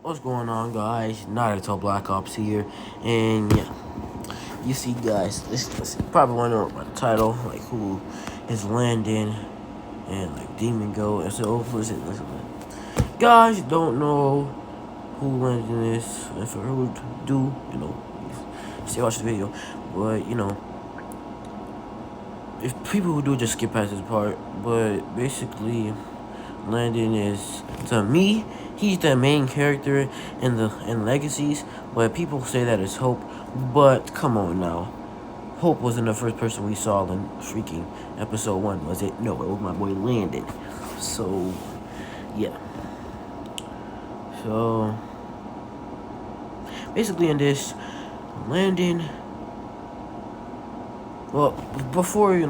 What's going on, guys? Naruto Black Ops here, and yeah, you see, guys, this probably wondering about the title, like who is Landon and like Demon Go, and so listen, guys don't know who Landon is, and for who do, stay watch the video, but if people who do just skip past this part, but basically. Landon is, to me, he's the main character in Legacies, but people say that it's Hope. But come on now, Hope wasn't the first person we saw in freaking episode 1, was it? No, it was my boy Landon. So yeah. So basically in this, Landon. Well, before get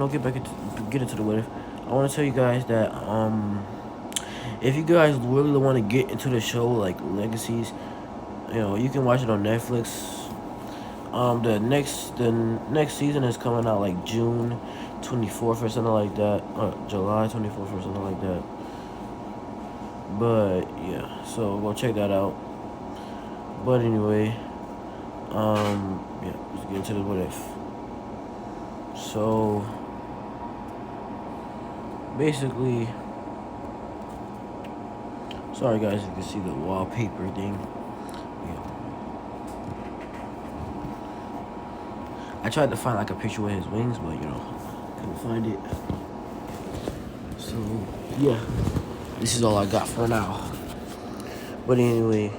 into the what if, I want to tell you guys that if you guys really want to get into the show like Legacies, you can watch it on Netflix. The next season is coming out like June 24th or something like that, or July 24th or something like that. But yeah, so go check that out. But anyway, yeah, let's get into the what if. So basically, sorry guys, if you can see the wallpaper thing. Yeah. I tried to find like a picture with his wings, but couldn't find it. So yeah, this is all I got for now. But anyway,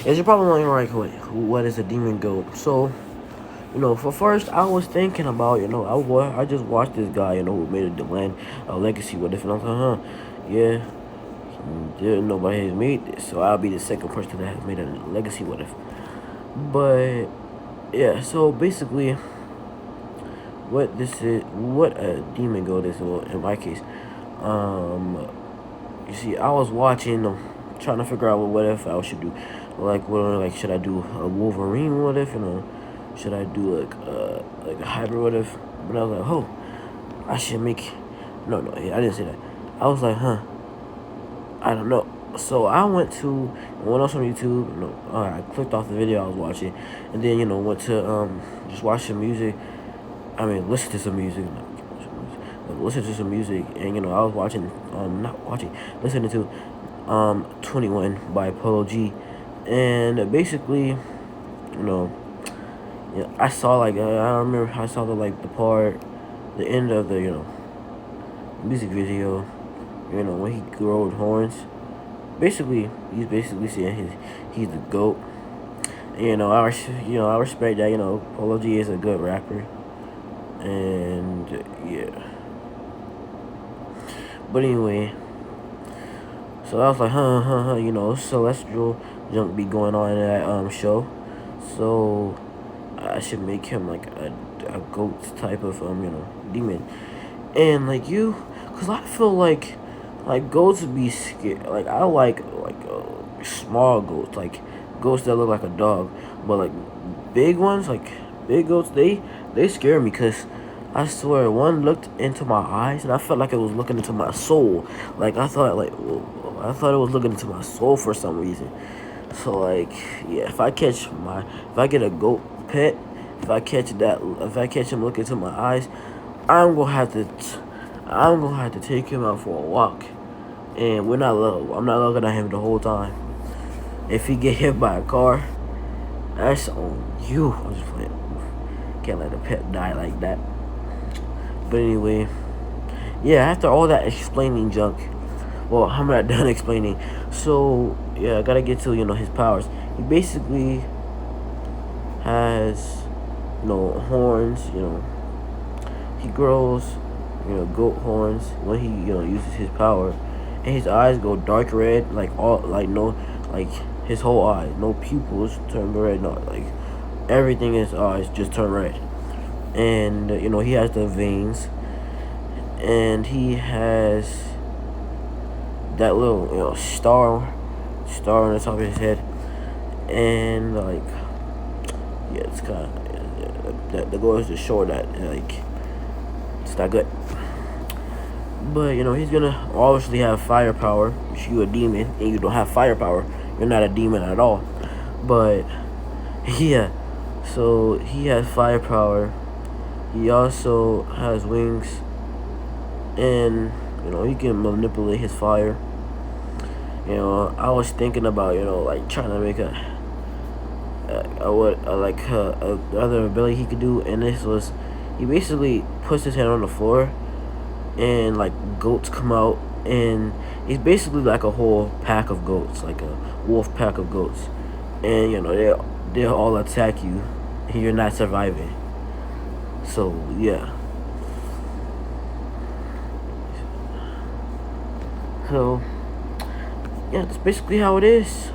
as you're probably wondering, right, what is a demon goat? So, for first, I was thinking about, I just watched this guy, who made a land, a legacy with it, and I was like, yeah, nobody has made this, so I'll be the second person that has made a legacy with it. But yeah, so basically, what a demon goat is, well, in my case, you see, I was watching, trying to figure out what if I should do, should I do a Wolverine what if, should I do like a hybrid what if? But I was like, oh, I should make, no, I didn't say that. I was like, I don't know. So I went else on YouTube, I clicked off the video I was watching, and then, went to, just watch some music. I mean, listen to some music, and, I was listening to, 21 by Polo G, and basically, I saw, I remember I saw the end of the, music video, when he growed horns. Basically, he's basically saying he's the GOAT. I respect that, Polo G is a good rapper. And yeah. But anyway, so I was like, celestial junk be going on in that show. So I should make him like a goat type of demon. And cause I feel like goats would be scared. Like I like small goats, like goats that look like a dog. But big ones, big goats, they scare me, cause I swear one looked into my eyes and I felt like it was looking into my soul. I thought it was looking into my soul for some reason. So yeah, if I get a goat pet, if I catch him looking into my eyes, I'm gonna have to take him out for a walk, and I'm not looking at him the whole time. If he get hit by a car, that's on you. I'm just playing. Can't let a pet die like that. But anyway, yeah. After all that explaining junk, well, I'm not done explaining. So yeah, I gotta get to his powers. He basically has horns. He grows goat horns when he uses his power, and his eyes go dark red, his whole eye, no pupils turn red, everything in his eyes just turn red. And he has the veins, and he has that little star on the top of his head, and yeah, it's kind of that goes to show that it's not good. But you know, he's gonna obviously have firepower. If you a demon and you don't have firepower, you're not a demon at all. But yeah, so he has firepower. He also has wings, and you know he can manipulate his fire. You know, I was thinking about like trying to make a other ability he could do, and this was he basically puts his hand on the floor, and like goats come out, and it's basically like a whole pack of goats, like a wolf pack of goats, and you know they'll all attack you, and you're not surviving. So yeah. So yeah, that's basically how it is.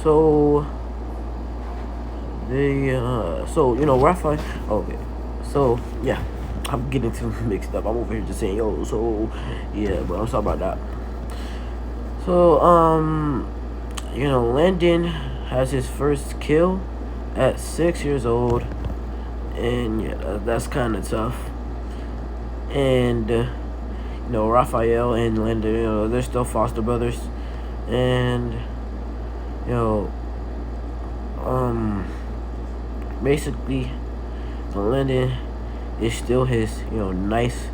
So so Raphael. Okay, so yeah, I'm getting too mixed up. I'm over here just saying yo. So yeah, but I'm sorry about that. So Landon has his first kill at 6 years old, and yeah, that's kind of tough. And Raphael and Landon, they're still foster brothers, and you know, basically, Landon is still his, nice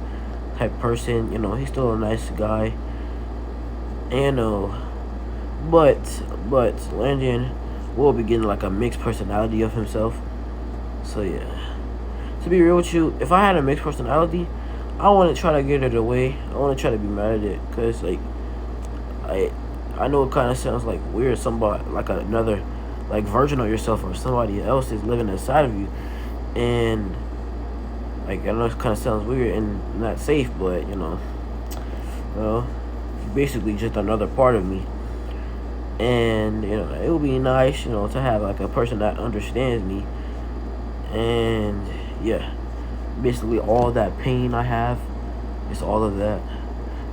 type person. He's still a nice guy. And but Landon will be getting like a mixed personality of himself. So yeah. To be real with you, if I had a mixed personality, I wouldn't try to get it away. I wouldn't try to be mad at it, cause like I know it kind of sounds like weird. Somebody like another like version of yourself or somebody else is living inside of you, and like I know it kind of sounds weird and not safe, but well, basically just another part of me. And it would be nice to have like a person that understands me. And yeah, basically all that pain I have, it's all of that,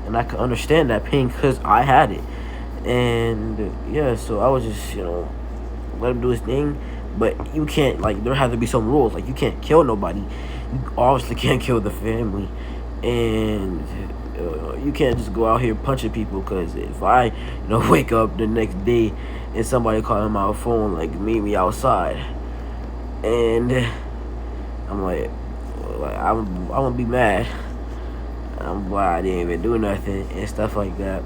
and I can understand that pain because I had it. And yeah, so I was just let him do his thing. But you can't, like, there has to be some rules. Like, you can't kill nobody. You obviously can't kill the family. And you can't just go out here punching people, because if I, wake up the next day and somebody calling my phone, like, meet me outside, and I'm like I'm gonna be mad. I'm glad I didn't even do nothing and stuff like that.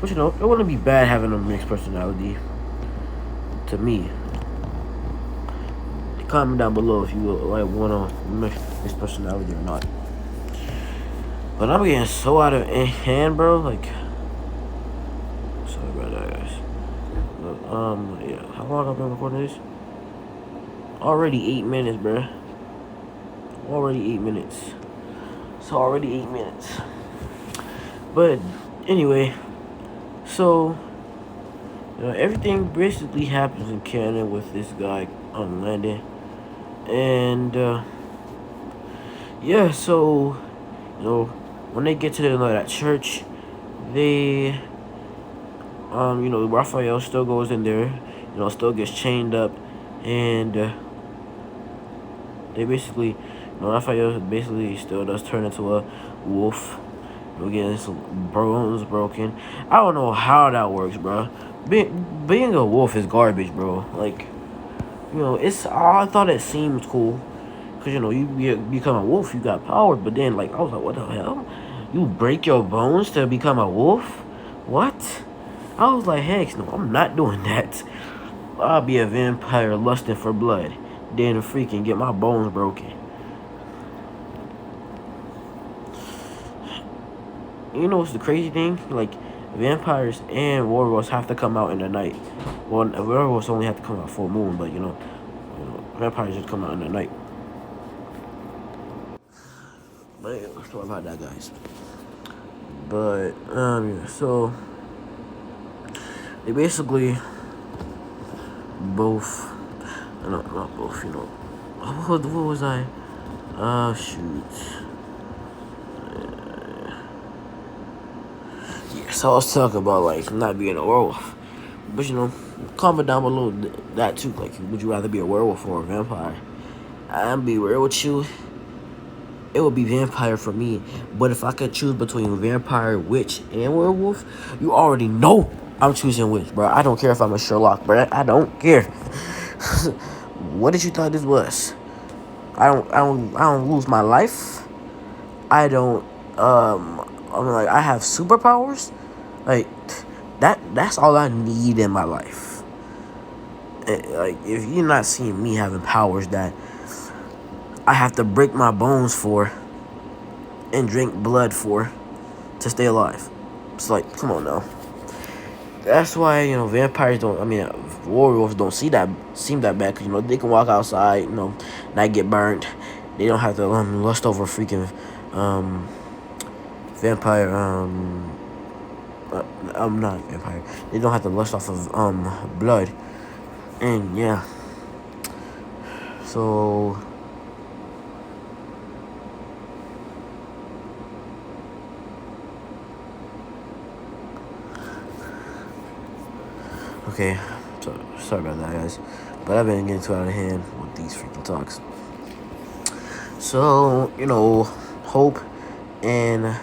But it wouldn't be bad having a mixed personality. To me, comment down below if you like want to mix this personality or not. But I'm getting so out of hand, bro. Like, sorry about that, guys. But, yeah. How long have I been recording this? Already 8 minutes, bro. Already 8 minutes. It's already 8 minutes. But anyway, so everything basically happens in Canada with this guy on Landon, and yeah. So when they get to that church, they Raphael still goes in there, still gets chained up, and they basically, Raphael basically still does turn into a wolf. Getting some bones broken. I don't know how that works, bro. Being a wolf is garbage, bro. Like, it's. I thought it seemed cool, cause you become a wolf, you got power. But then, like, I was like, what the hell? You break your bones to become a wolf? What? I was like, heck no, I'm not doing that. I'll be a vampire lusting for blood, then freaking get my bones broken. You know what's the crazy thing? Like, vampires and werewolves have to come out in the night. Well, werewolves only have to come out full moon, but vampires just come out in the night. But yeah, sorry about that, guys. But yeah, so they basically both, no, not both. What was I? Shoot. So I was talking about like not being a werewolf, but comment down below that too. Like, would you rather be a werewolf or a vampire? I'll be real with you. it would be vampire for me. But if I could choose between vampire, witch, and werewolf, you already know I'm choosing witch, bro. I don't care if I'm a Sherlock, bro. I don't care. What did you thought this was? I don't lose my life. I don't. I'm like, I have superpowers. Like that's all I need in my life. Like, if you're not seeing me having powers that I have to break my bones for and drink blood for to stay alive, it's like, come on now. That's why, vampires don't. I mean, werewolves don't seem that bad. 'Cause, they can walk outside, not get burnt. They don't have to lust over freaking vampire. I'm not vampire. They don't have to lust off of blood. And yeah. So okay. So, sorry about that, guys. But I've been getting too out of hand with these freaking talks. So, Hope and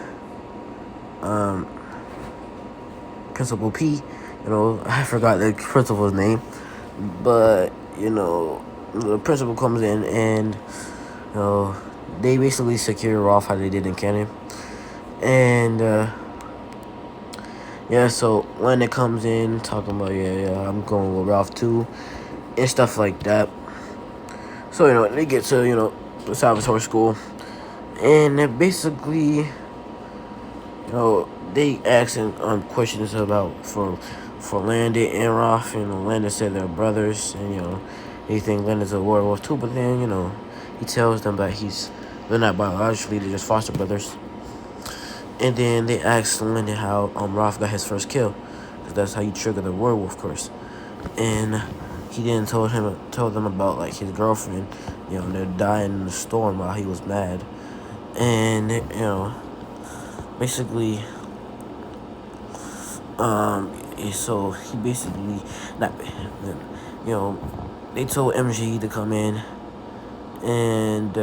Principal P, I forgot the principal's name, but the principal comes in and they basically secure Rolf how they did in Canyon, and yeah, so Landon comes in talking about yeah, I'm going with Ralph too, and stuff like that. So they get to the Salvatore school, and then basically they asking questions about for Landon and Ralph. Landon said they're brothers, and they think Landon's a werewolf too. But then he tells them that they're not biologically, they're just foster brothers. And then they asked Landon how Ralph got his first kill, because that's how you trigger the werewolf curse. And he then told them about like his girlfriend, they're dying in the storm while he was mad, and basically. So he basically they told MG to come in, and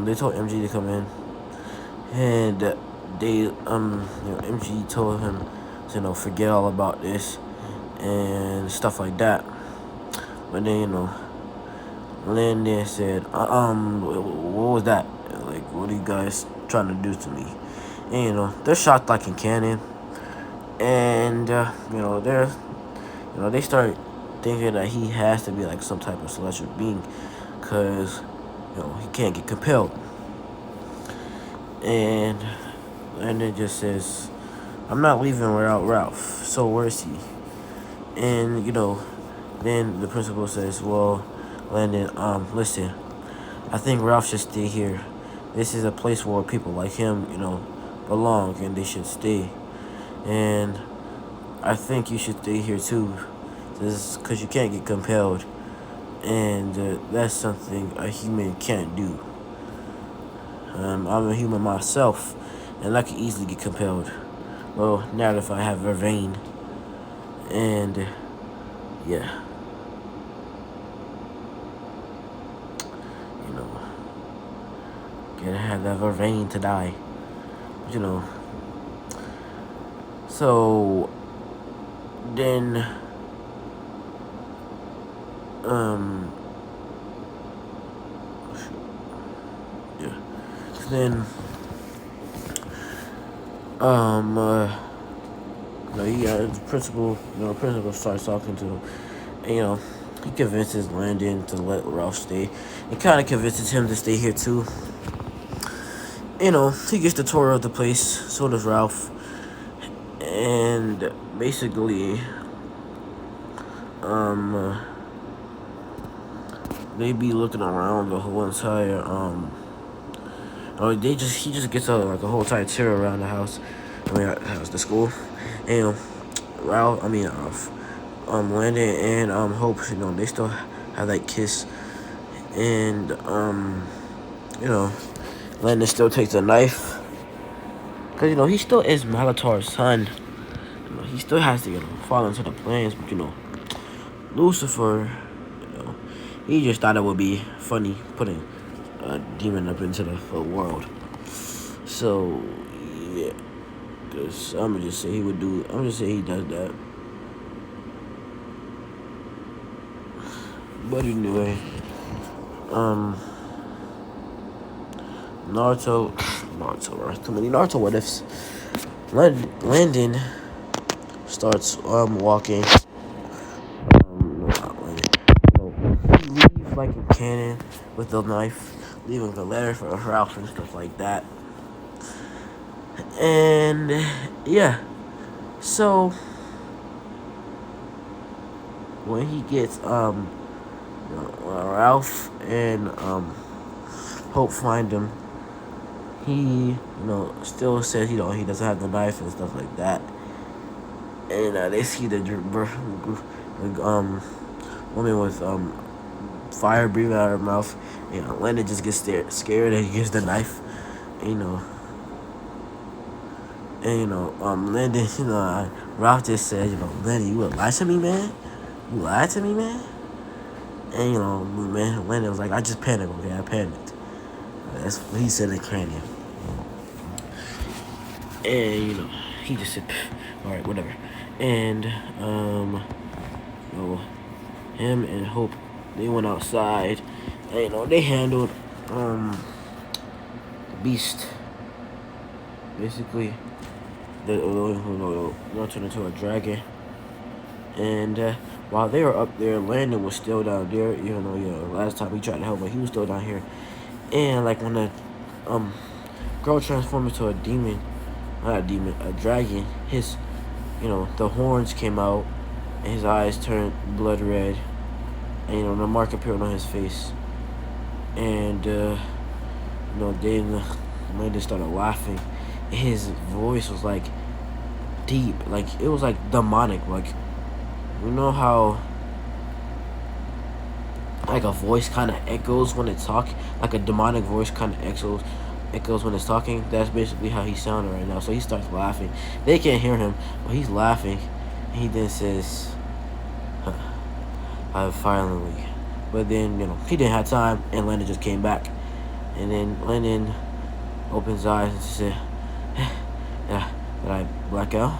they told MG to come in, and they MG told him to forget all about this and stuff like that. But then Landon said, what was that? Like, what are you guys trying to do to me? And they're shocked like in Canyon, and they start thinking that he has to be like some type of celestial being, because he can't get compelled. And it just says, I'm not leaving without Ralph, so where's he? And then the principal says, well, Landon, listen, I think Ralph should stay here. This is a place where people like him belong, and they should stay. And I think you should stay here too, because you can't get compelled, and that's something a human can't do. I'm a human myself, and I can easily get compelled. Well, not if I have vervain. And yeah, gotta have that vervain to die. So then yeah. Then the principal starts talking to him, and he convinces Landon to let Ralph stay. It kind of convinces him to stay here too. He gets the tour of the place, so does Ralph. And basically, they be looking around the whole entire, he just gets a whole entire tour around the house. The school. And Landon and Hope, they still have that kiss. And Landon still takes a knife, because he still is Malator's son. He still has to fall into the plans. But Lucifer, he just thought it would be funny putting a demon up into the world. So yeah, cause I'm gonna just say he would do. I'm gonna say he does that. But anyway, um, Naruto, too many Naruto what ifs. Landon starts walking. No, not Landon. No, he leaves like a cannon with the knife, leaving the letter for Ralph and stuff like that. And yeah, so when he gets Ralph and Hope find him, he still says he doesn't have the knife and stuff like that. And they see the woman with fire breathing out of her mouth. Landon just gets scared and he gives the knife. You know, Landon, Ralph just said, Landon, you would lie to me, man? You lied to me, man? And, man, Landon was like, I just panicked, okay? I panicked. That's what he said in cranium. And, he just said, all right, whatever. And, him and Hope, they went outside. And, they handled, Beast. Basically, they'll turn into a dragon. And while they were up there, Landon was still down there. Even though, last time he tried to help, but he was still down here. And like when the girl transformed into a demon, not a demon, a dragon, his, the horns came out, and his eyes turned blood red, and the mark appeared on his face. And then Landon started laughing. His voice was like deep, like it was like demonic, like how like a voice kind of echoes when it's talking, like a demonic voice kind of echoes when it's talking. That's basically how he's sounding right now. So he starts laughing. They can't hear him, but he's laughing. He then says, violently. But then he didn't have time, and Landon just came back. And then Landon opens his eyes and said, did I black out?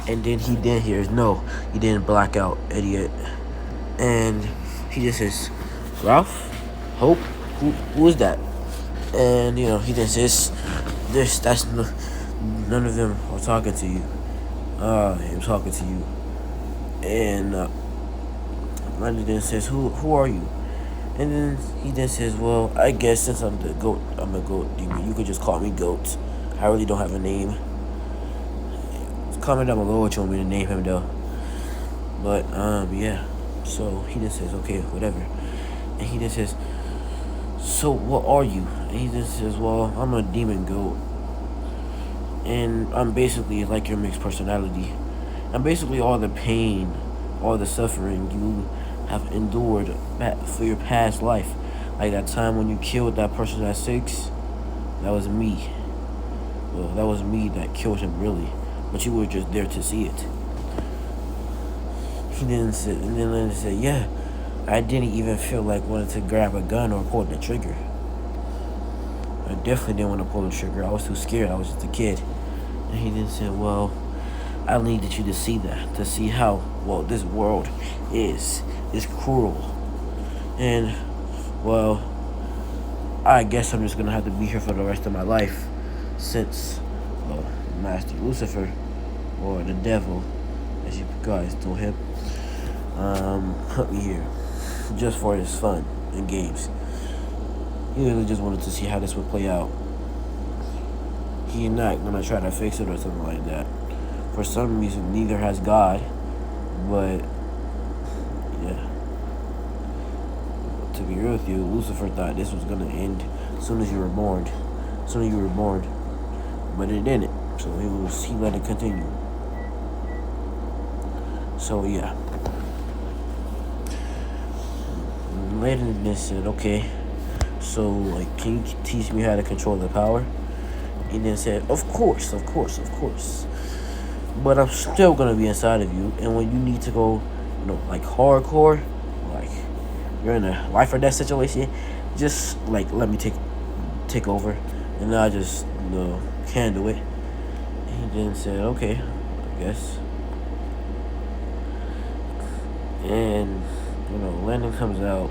And then he then hears, no, you didn't black out, idiot. And he just says, Ralph? Hope? Who is that? And, he then says, none of them are talking to you. I'm talking to you. And Landon then says, who are you? And then he then says, well, I guess since I'm a goat demon, you could just call me Goat. I really don't have a name. Comment down below what you want me to name him, though. But, yeah. So, he just says, okay, whatever. And he just says, so, what are you? And he just says, well, I'm a demon goat. And I'm basically like your mixed personality. I'm basically all the pain, all the suffering you have endured for your past life. Like that time when you killed that person at 6, that was me. Well, that was me that killed him, really. But you were just there to see it. He then said, and then Landon said, yeah, I didn't even feel like wanting to grab a gun or pull the trigger. I definitely didn't want to pull the trigger. I was too scared. I was just a kid. And he then said, well, I needed you to see that, to see how, this world is cruel. And, I guess I'm just going to have to be here for the rest of my life since, Master Lucifer, or the devil, as you guys told him, put me here just for his fun and games. He really just wanted to see how this would play out. He's not gonna try to fix it or something like that. For some reason, neither has God, but yeah. To be real with you, Lucifer thought this was gonna end as soon as you were born. But it didn't. So he let it continue. So yeah. Later they said, okay, so can you teach me how to control the power? He then said, of course. But I'm still gonna be inside of you, and when you need to go, hardcore, like you're in a life or death situation, just like let me take over, and I just handle it. And he then said, okay, I guess. And Landon comes out,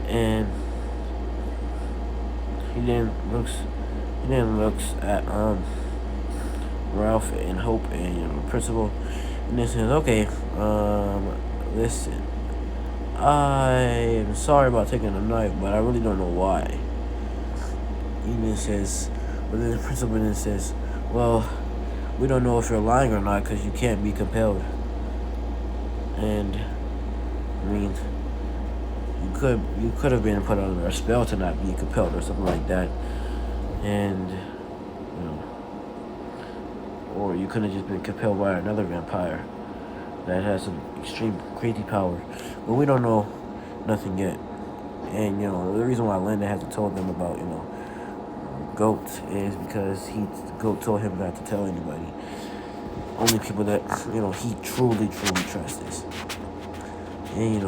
and he then looks at Ralph and Hope and the principal, and then says, okay, listen, I am sorry about taking the knife, but I really don't know why. He then says, but then the principal then says, well, we don't know if you're lying or not because you can't be compelled. And I mean, you could have been put under a spell to not be compelled or something like that, and or you could have just been compelled by another vampire that has some extreme crazy power, but we don't know nothing yet. And the reason why Landon hasn't told them about Goat is because Goat told him not to tell anybody. Only people that he truly trusts. And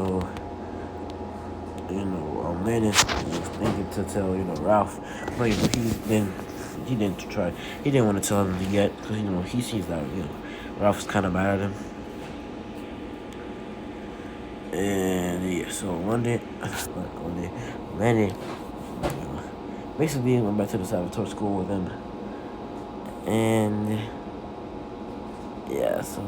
Landon was thinking to tell Ralph, but he didn't try. He didn't want to tell him yet because he sees that Ralph's kind of mad at him. And yeah, so Landon basically went back to the Salvatore school with him, and yeah, so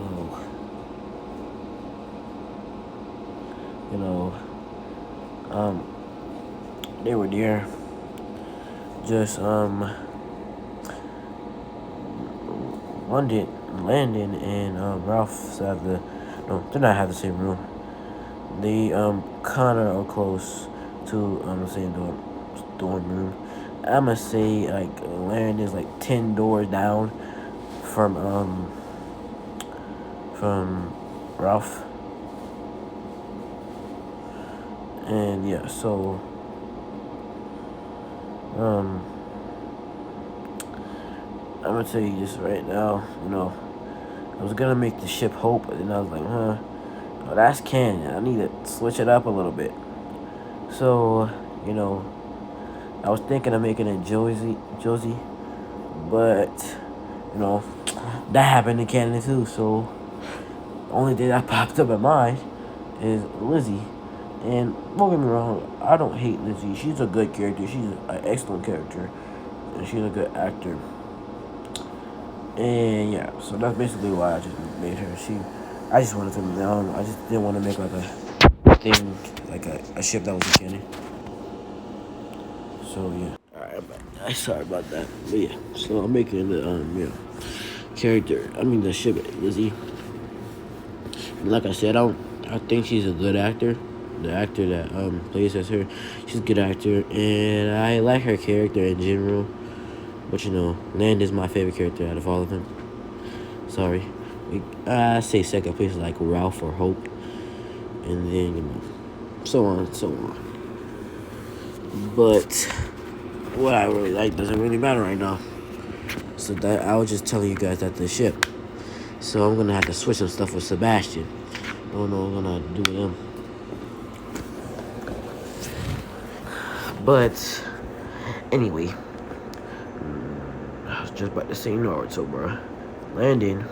they were there. Just Landon and Ralph have they're not have the same room. They kind of are close to the same dorm room. I'ma say like Landon is like 10 doors down from Ralph. And yeah, so I'm gonna tell you just right now, I was gonna make the ship Hope, and I was like, oh, that's canon. I need to switch it up a little bit. So, I was thinking of making it Josie, but that happened in canon too. So, the only thing that popped up in mind is Lizzie. And don't get me wrong, I don't hate Lizzie. She's a good character. She's an excellent character, and she's a good actor. And yeah, so that's basically why I just made her. I just wanted to, I just didn't want to make like a thing, like a ship that was a canon. So yeah, alright, sorry about that. But yeah, so I'm making the character. I mean the ship Lizzie. And like I said, I think she's a good actor. The actor that plays as her, she's a good actor, and I like her character in general. But Landon is my favorite character out of all of them. Sorry, I say second place like Ralph or Hope, and then so on and so on. But what I really like doesn't really matter right now. So that I was just telling you guys that the ship. So I'm gonna have to switch some stuff with Sebastian. I don't know what I'm gonna do with him. But anyway, I was just about to say Naruto, bro. Landon,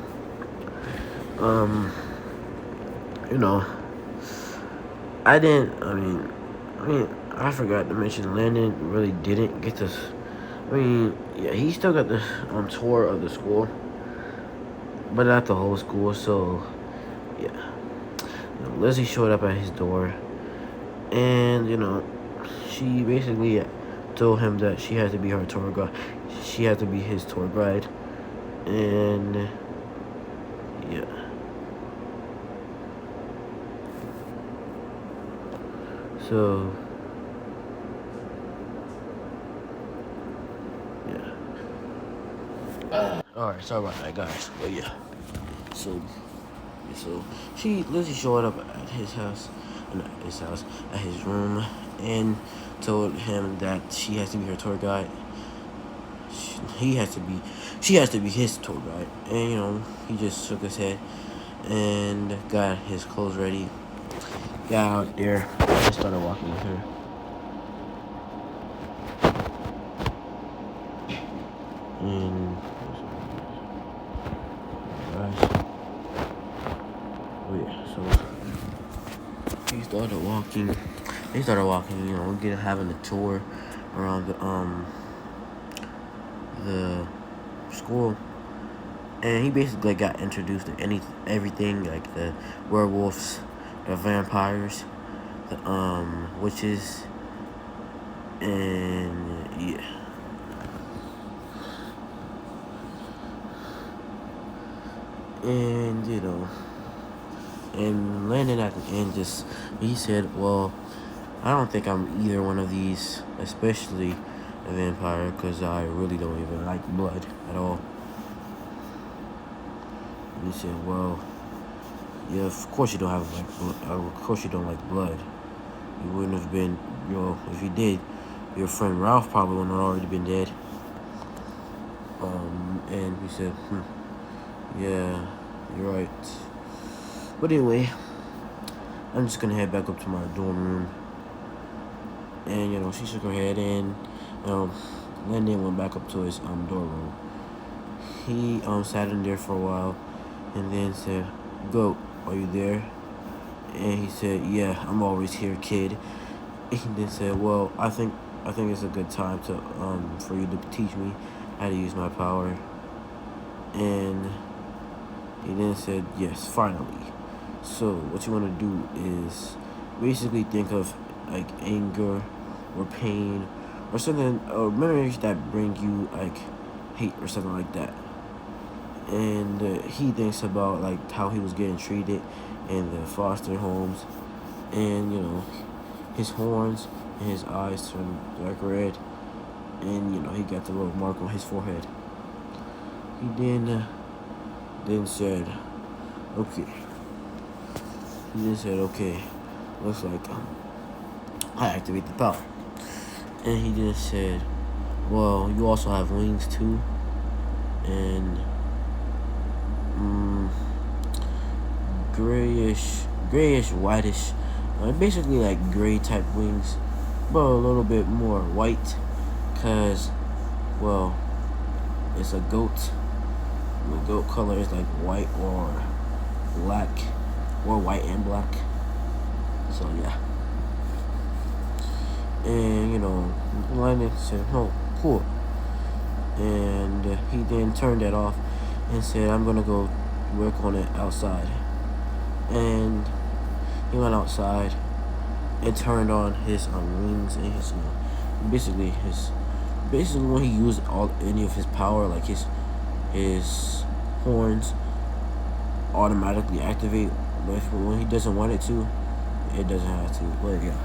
I forgot to mention Landon really didn't get this. Yeah, he still got the tour of the school, but not the whole school. So yeah, Lizzie showed up at his door, and she basically told him that she had to be her tour guide. She had to be his tour guide, and yeah. So yeah. Alright, sorry about that, guys. But yeah. So Lizzie showed up at his house, at his room, and told him that she has to be her tour guide. She has to be his tour guide. And he just shook his head and got his clothes ready, got out there, and started walking with her. walking. They started walking, having a tour around the school, and he basically got introduced to everything, like the werewolves, the vampires, the witches, and yeah. And and Landon at the end he said, well, I don't think I'm either one of these, especially a vampire, because I really don't even like blood at all. And he said, well, yeah, of course you don't of course you don't like blood. You wouldn't have been, if you did, your friend Ralph probably wouldn't have already been dead. And he said, yeah, you're right. But anyway, I'm just gonna head back up to my dorm room. And she shook her head, and Landon went back up to his dorm room. He sat in there for a while, and then said, "Goat, are you there?" And he said, "Yeah, I'm always here, kid." And he then said, "Well, I think it's a good time to for you to teach me how to use my power." And he then said, "Yes, finally. So what you want to do is basically think of like anger or pain or something, or memories that bring you like hate or something like that." And he thinks about like how he was getting treated in the foster homes, and his horns and his eyes turned dark red, and he got the little mark on his forehead. He then said, "Okay." He then said, "Okay, looks like I activate the power." And he then said, "Well, you also have wings too, and grayish, whitish, basically like gray type wings, but a little bit more white, cause well, it's a goat. The goat color is like white or black, or white and black. So yeah." And Landon said, "Oh, cool." And he then turned that off and said, "I'm gonna go work on it outside." And he went outside and turned on his wings and his basically when he used any of his power, like his horns automatically activate, but when he doesn't want it to, it doesn't have to. But yeah,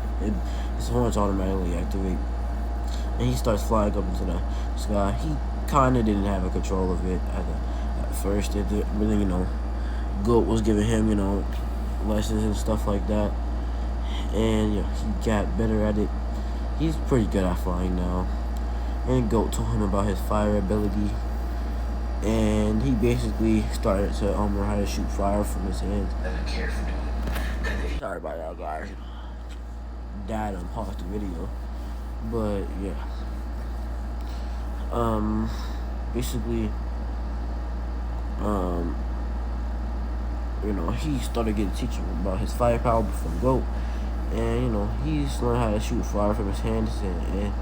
his horns automatically activate, and he starts flying up into the sky. He kind of didn't have a control of it at first. But then Goat was giving him lessons and stuff like that, and he got better at it. He's pretty good at flying now. And Goat told him about his fire ability, and he basically started to learn how to shoot fire from his hands. Sorry about that, guys. Dad paused the video, but yeah. Basically, he started getting teaching about his firepower from Goat, and he's learned how to shoot fire from his hands and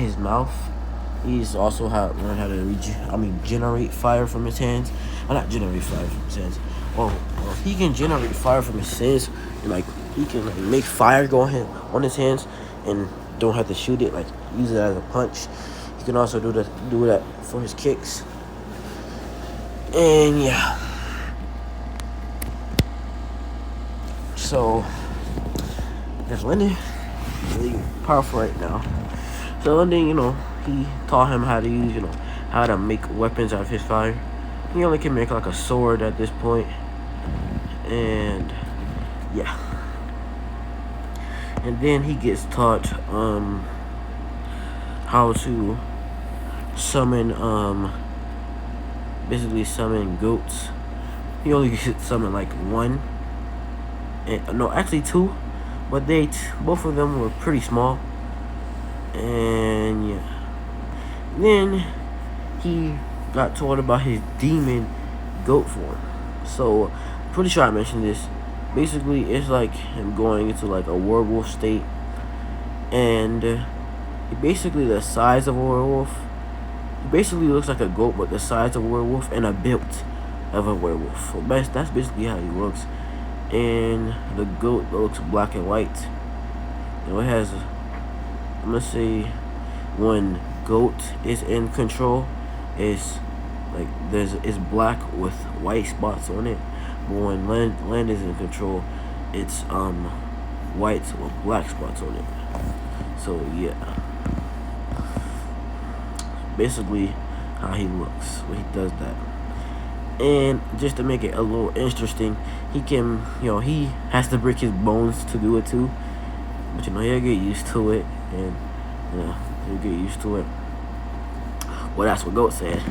his mouth. He's also learned how to generate fire from his hands. Not generate fire from his hands. Well, he can generate fire from his hands, and he can make fire go on his hands, and don't have to shoot it. Use it as a punch. He can also do that for his kicks. And yeah. So there's Landon, really powerful right now. So Landon, he taught him how to use, how to make weapons out of his fire. He only can make like a sword at this point. And yeah. And then he gets taught how to summon basically summon goats. He only gets summon like one. No, actually two. But both of them were pretty small. And yeah. Then he got taught about his demon goat form. So pretty sure I mentioned this Basically, it's like him going into like a werewolf state, and basically the size of a werewolf. He basically looks like a goat, but the size of a werewolf and a built of a werewolf. So that's basically how he looks. And the goat looks black and white. It has, I'm gonna say, when goat is in control, is like it's black with white spots on it. But when land is in control, it's white with black spots on it. So yeah, basically how he looks when he does that. And just to make it a little interesting, he can, he has to break his bones to do it too. But he'll get used to it, and he'll get used to it. Well, that's what Goat said.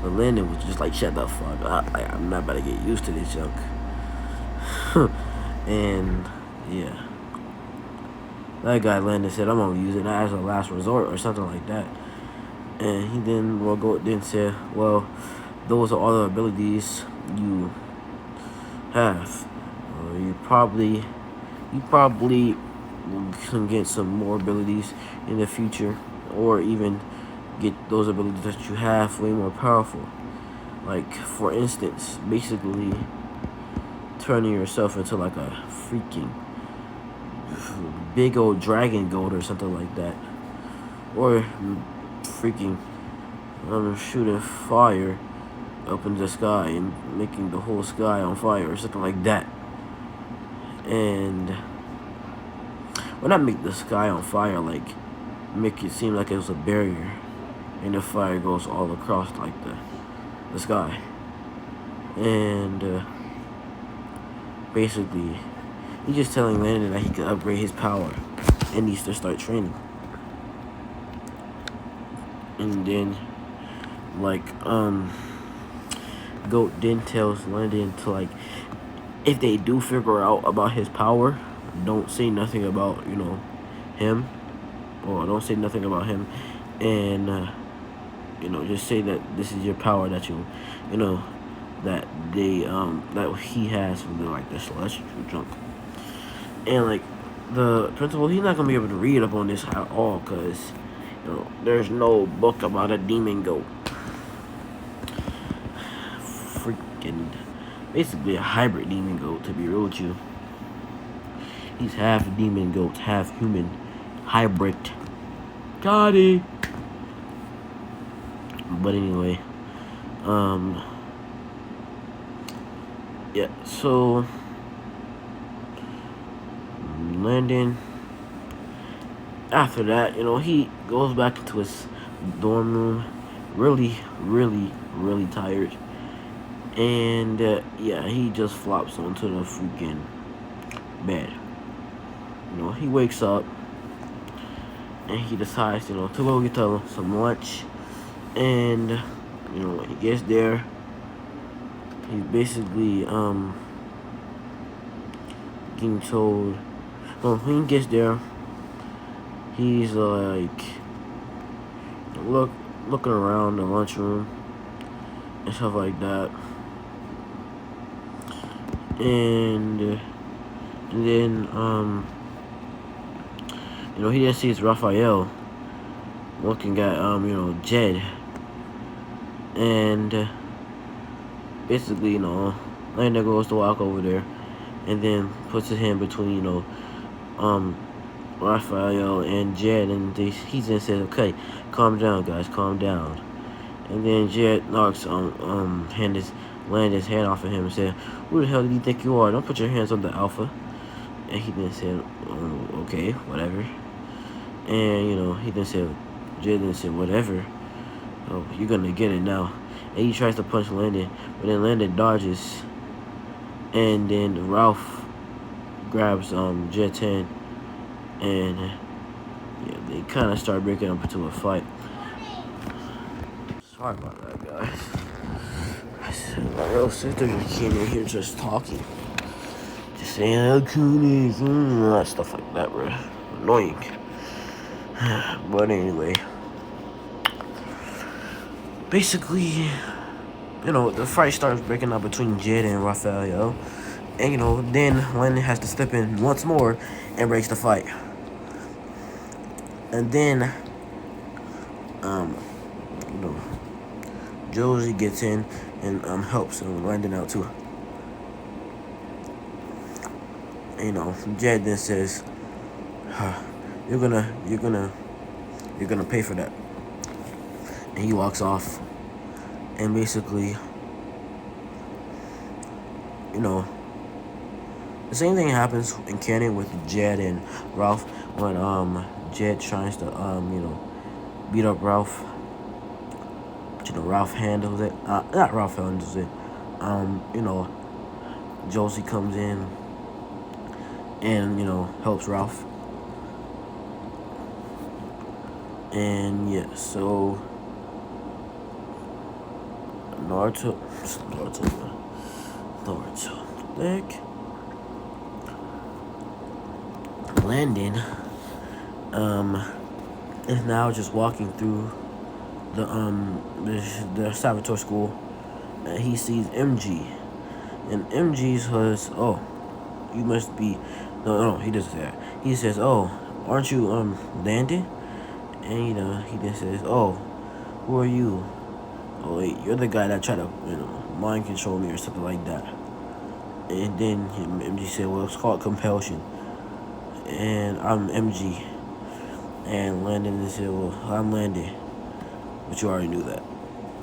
But Landon was just like, shut the fuck up. I'm not about to get used to this junk. And yeah, that guy Landon said, I'm gonna use it as a last resort or something like that. And he then, Goat then said, well, those are all the abilities you have. You probably can get some more abilities in the future, or even get those abilities that you have way more powerful. Like, for instance, basically turning yourself into like a freaking big old dragon goat or something like that, or freaking shooting fire up in the sky and making the whole sky on fire or something like that. And well, not make the sky on fire, like make it seem like it was a barrier and the fire goes all across like the sky. And basically he's just telling Landon that he can upgrade his power and needs to start training. And then like Goat then tells Landon to, like, if they do figure out about his power, don't say nothing about him, or don't say nothing about him, and just say that this is your power that that they that he has from the celestial junk. And like the principal, he's not gonna be able to read up on this at all, because there's no book about a demon goat. Freaking basically a hybrid demon goat, to be real with you. He's half demon goat, half human hybrid. Got it. But anyway, yeah, so Landon, after that, he goes back into his dorm room, really tired. And yeah, he just flops onto the freaking bed. He wakes up and he decides, to go get some lunch. And when he gets there, he's basically getting told. Well, when he gets there, he's like looking around the lunchroom and stuff like that. And then he just sees Raphael looking at Jed, and basically Landon goes to walk over there and then puts his hand between Raphael and Jed, and he then says, okay, calm down guys, calm down. And then Jed knocks Landon's hand off of him and said, who the hell do you think you are? Don't put your hands on the alpha. And he then said, okay, whatever. And he then said, Jed then said, whatever. Oh, you're gonna get it now. And he tries to punch Landon, but then Landon dodges. And then Ralph grabs Jed's hand, and yeah, they kind of start breaking up into a fight. Sorry about that, guys. My little sister just came in here just talking. Just saying how cool it is, stuff like that, bro. Annoying. But anyway. Basically, the fight starts breaking up between Jed and Raphael. And then Landon has to step in once more and breaks the fight. And then um you know Josie gets in and helps Landon out too. Jed then says, you're gonna pay for that. And he walks off. And basically, the same thing happens in canon with Jed and Ralph when Jed tries to beat up Ralph. But Ralph handles it. Not Ralph handles it. Josie comes in and helps Ralph. And yeah, so Naruto, like Landon, is now just walking through the Salvatore school, and he sees MG, and MG's was, oh, you must be, no, he doesn't say that. He says, oh, aren't you Landon? And he then says, oh, who are you? Oh wait, you're the guy that tried to mind control me or something like that. And then MG said, well, it's called compulsion. And I'm MG. And Landon said, well, I'm Landon. But you already knew that.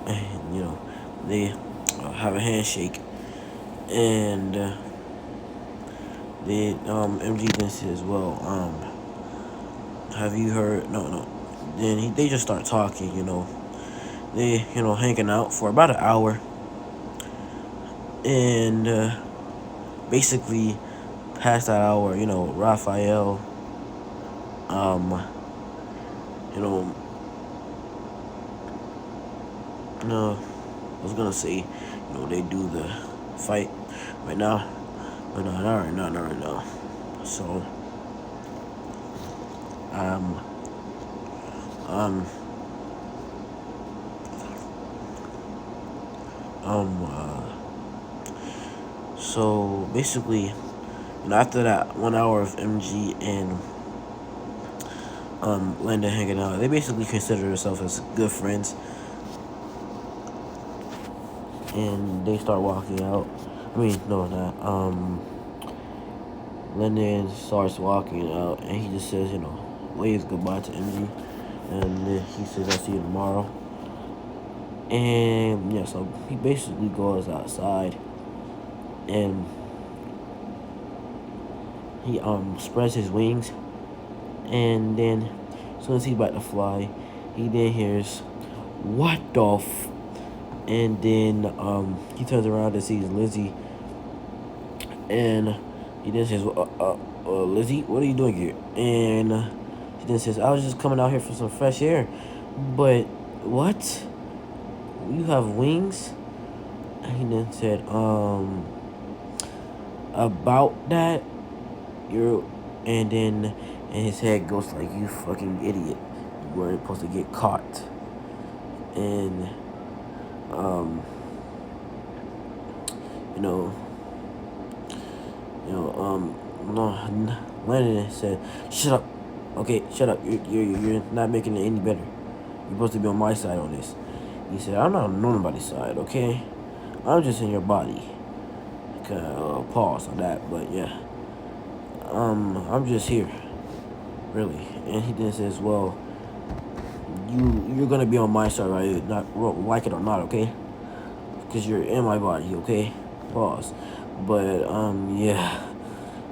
And, they have a handshake. And then MG then says, well, have you heard? No. Then they just start talking, They, hanging out for about an hour. And basically, past that hour, Raphael, no, I was gonna say, they do the fight right now, but no, not right now. So, um, so basically, after that 1 hour of MG and Landon hanging out, they basically consider themselves as good friends. And they start walking out. I mean, no, not. Landon starts walking out, and he just says, waves goodbye to MG. And then he says, I'll see you tomorrow. And, yeah, so he basically goes outside. And he spreads his wings. And then, as soon as he's about to fly, he then hears, what the f... And then he turns around and sees Lizzie. And he then says, Lizzie, what are you doing here? And he then says, I was just coming out here for some fresh air. But what? You have wings? And he then said, about that, and then his head goes like, you fucking idiot. You weren't supposed to get caught. And no, Landon said, shut up. Okay, shut up. You're not making it any better. You're supposed to be on my side on this. He said, I'm not on nobody's side, okay? I'm just in your body. Pause on that, but yeah. I'm just here. Really. And he then says, well, you're gonna be on my side, right? Not like it or not, okay? Because you're in my body, okay? Pause. But yeah.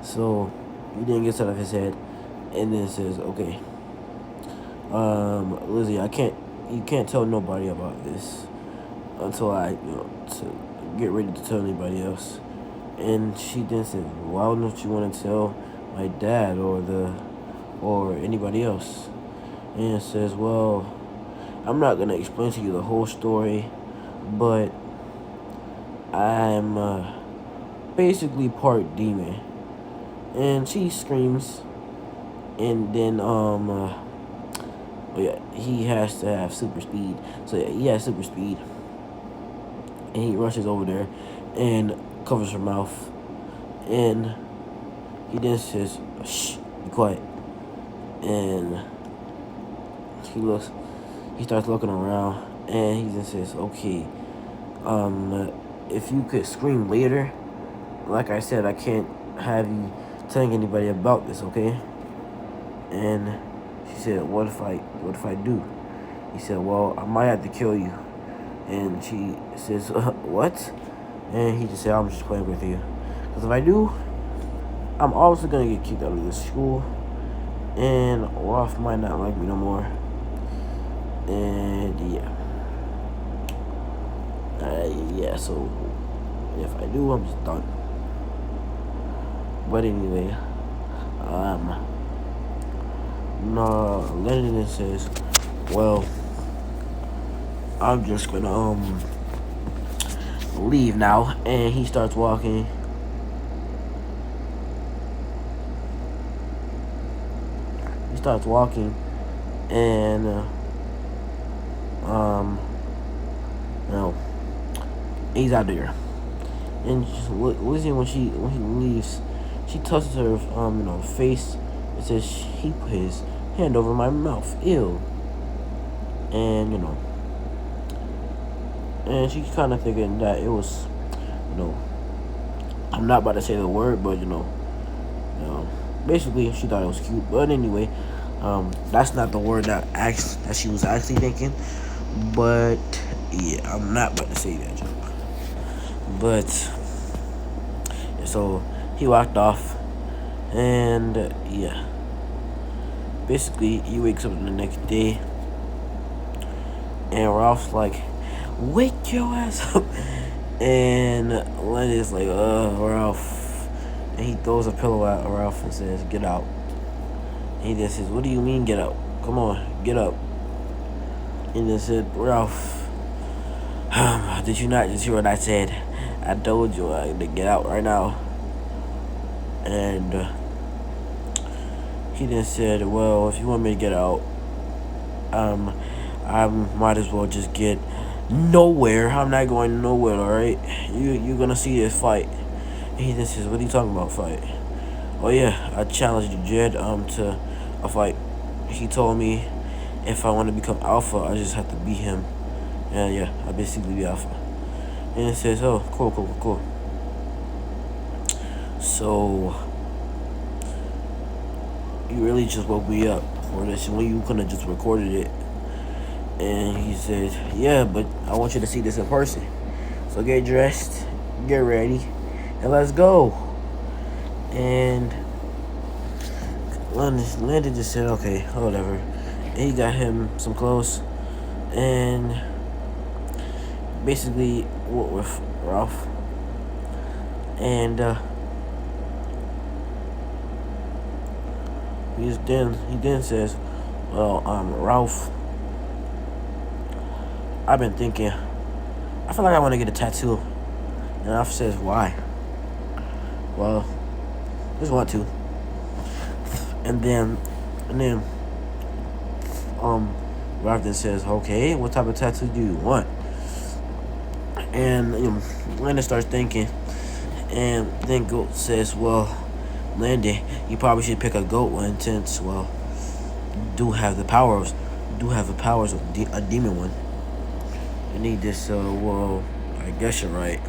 So he then gets out of his head and then says, okay, Lizzie, you can't tell nobody about this until I to get ready to tell anybody else. And she then said, why don't you want to tell my dad or anybody else? And it says, well, I'm not gonna explain to you the whole story, but I'm basically part demon. And she screams, and then yeah, he has to have super speed. So yeah, he has super speed, and he rushes over there and covers her mouth, And he then says, shh, be quiet. And he starts looking around, and he then says, okay, if you could scream later, like I said, I can't have you telling anybody about this, okay? And she said, what if I do? He said, well, I might have to kill you. And she says, what? And he just said, I'm just playing with you. Because if I do, I'm also going to get kicked out of this school. And Rolf might not like me no more. And yeah. Yeah, so if I do, I'm just done. But anyway, no, Landon says, well, I'm just gonna leave now. And he starts walking. And no, he's out there. And just Lizzie, when he leaves, she touches her face. It says he put his hand over my mouth. Ew. And and she's kind of thinking that it was, I'm not about to say the word, but basically she thought it was cute. But anyway, that's not the word that she was actually thinking. But yeah, I'm not about to say that joke. But so he walked off, and yeah, basically he wakes up the next day, and Ralph's like, wake your ass up. And Landon's like, Ralph. And he throws a pillow at Ralph and says, get out. And he just says, what do you mean get out? Come on, get up. And they said, Ralph, did you not just hear what I said? I told you to get out right now. And he then said, well, if you want me to get out, I might as well just get nowhere. I'm not going nowhere, alright? You're gonna see this fight. And he then says, what are you talking about, fight? Oh yeah, I challenged Jed to a fight. He told me if I want to become alpha, I just have to beat him. And yeah, I basically be alpha. And it says, oh, cool. So you really just woke me up for this when you could have just recorded it. And he says, yeah, but I want you to see this in person. So get dressed, get ready, and let's go. And Landon just said, okay, whatever. And he got him some clothes, and basically went with Ralph. And he then says, well, Ralph, I've been thinking, I feel like I want to get a tattoo. And Ralph says, why? Well, just want to. And then Ralph then says, okay, what type of tattoo do you want? And Landon starts thinking, and then Goat says, well, Landon, you probably should pick a goat one since, well, do have the powers of a demon one. And he just well, I guess you're right.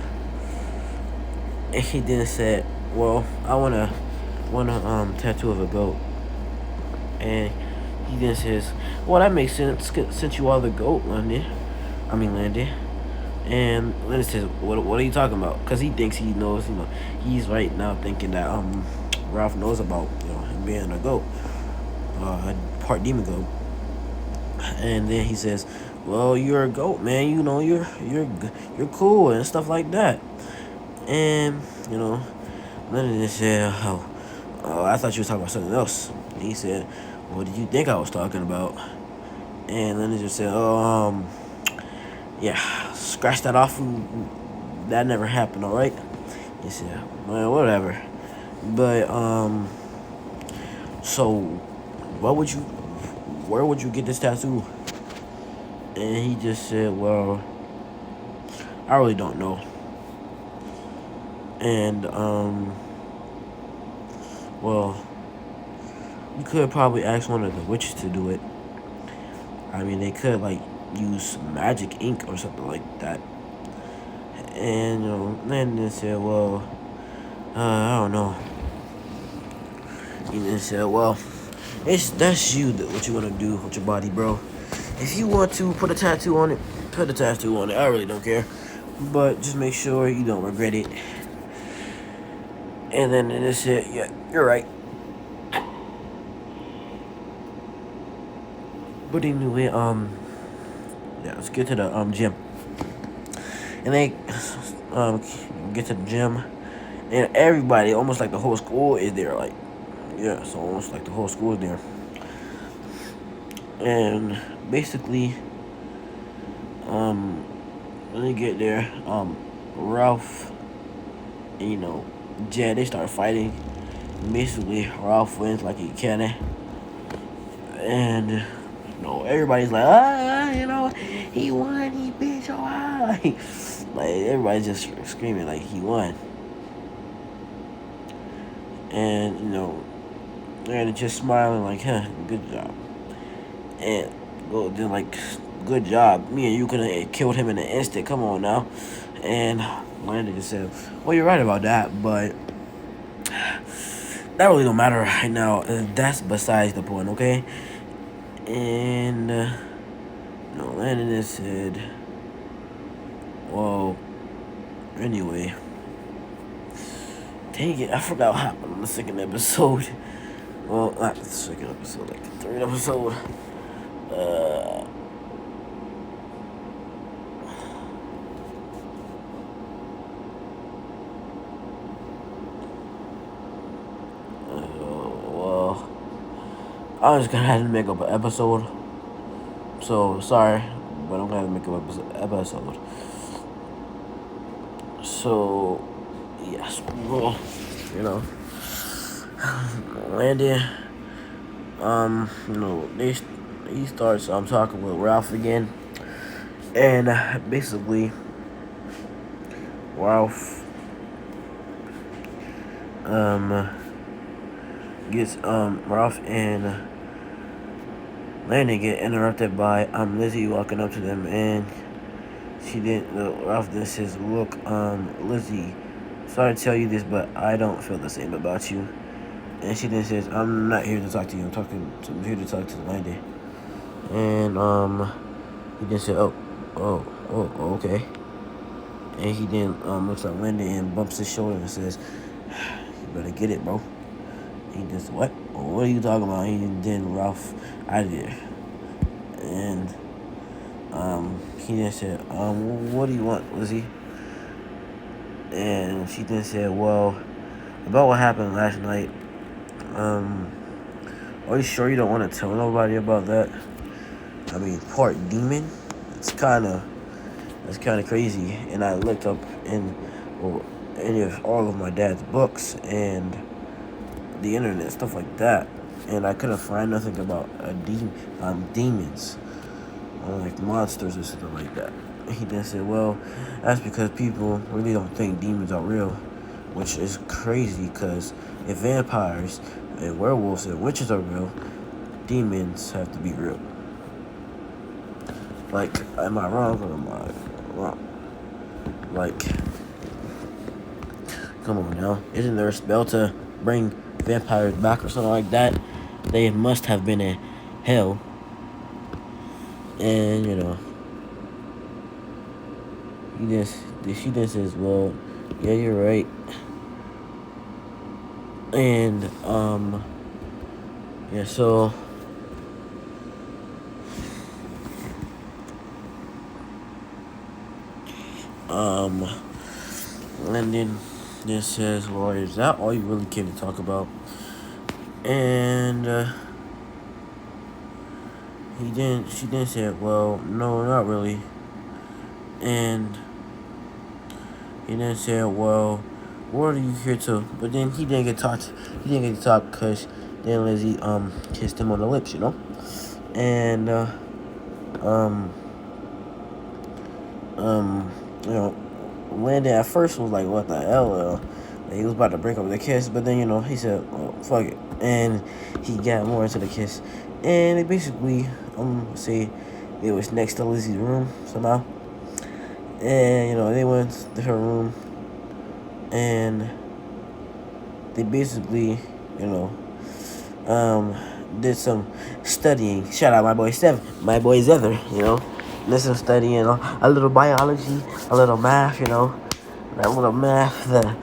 And he then said, well, I want a tattoo of a goat. And he then says, well, that makes sense since you are the goat, Landon. And Landon says, what are you talking about? Because he thinks he knows, he's right now thinking that Ralph knows about him being a goat, part demon goat. And then he says, well, you're a goat, man. You're cool and stuff like that. And Landon just said, oh, I thought you were talking about something else. And he said, what did you think I was talking about? And Landon just said, oh, yeah, scratch that off. That never happened, all right? He said, well, whatever. But so where would you get this tattoo? And he just said, well, I really don't know. And well, you could probably ask one of the witches to do it. I mean, they could like use magic ink or something like that. And Landon said, "Well, I don't know." He then said, "Well, that's you. What you want to do with your body, bro? If you want to put a tattoo on it, put a tattoo on it. I really don't care, but just make sure you don't regret it." And then they said, "Yeah, you're right." But anyway, yeah, let's get to the gym. And they get to the gym, and everybody, almost like the whole school, is there. Like, yeah, so almost like the whole school is there. And basically, when they get there, Ralph, and, Jed, they start fighting. Basically, Ralph wins like he can, and everybody's like, he won, he beat your eye. Like everybody's just screaming like he won, and and just smiling like, huh, good job. And well, then like, good job. Me and you could have killed him in an instant. Come on now. And Landon just said, well, you're right about that, but that really don't matter right now. That's besides the point, okay? And Landon just said, well, anyway, dang it, I forgot what happened on the second episode. Well, not the second episode, like the third episode. Well, I was gonna have to make up an episode. So sorry, but I'm gonna have to make up an episode. So yes, well, you know, Landon, he starts talking with Ralph again, and basically Ralph gets Ralph and Landon get interrupted by Lizzie walking up to them, and she didn't. Ralph then says, "Look, Lizzie, sorry to tell you this, but I don't feel the same about you." And she then says, "I'm not here to talk to you. I'm here to talk to Landon." And he then said, "Oh, okay." And he then looks at Landon and bumps his shoulder and says, "You better get it, bro." He just, "What? What are you talking about?" He then Ralph out of there. And he then said, "What do you want, Lizzie?" And she then said, "Well, about what happened last night, are you sure you don't want to tell nobody about that? I mean, part demon? It's that's kind of crazy." And I looked up in any of all of my dad's books and the internet, stuff like that, and I couldn't find nothing about demons, or like monsters or something like that. He then said, "Well, that's because people really don't think demons are real," which is crazy, because if vampires and werewolves and witches are real, demons have to be real. Like, am I wrong or am I wrong? Like, come on now. Isn't there a spell to bring vampires back or something like that? They must have been in hell. And, she just says, "Well, yeah, you're right." And, yeah, so, Landon just says, "Well, is that all you really came to talk about?" And she then said, "Well, no, not really." And he then said, "Well, what are you here to?" But then he didn't get talked. He didn't get to talk because then Lizzie kissed him on the lips, and Landon at first was like, "What the hell?" And he was about to break up the kiss, but then he said, "Oh, fuck it," and he got more into the kiss. And they basically say it was next to Lizzie's room somehow. And they went to her room, and they basically you know did some studying. Shout out my boy my boy Zether. Did some studying, a little biology, a little math. That little math, the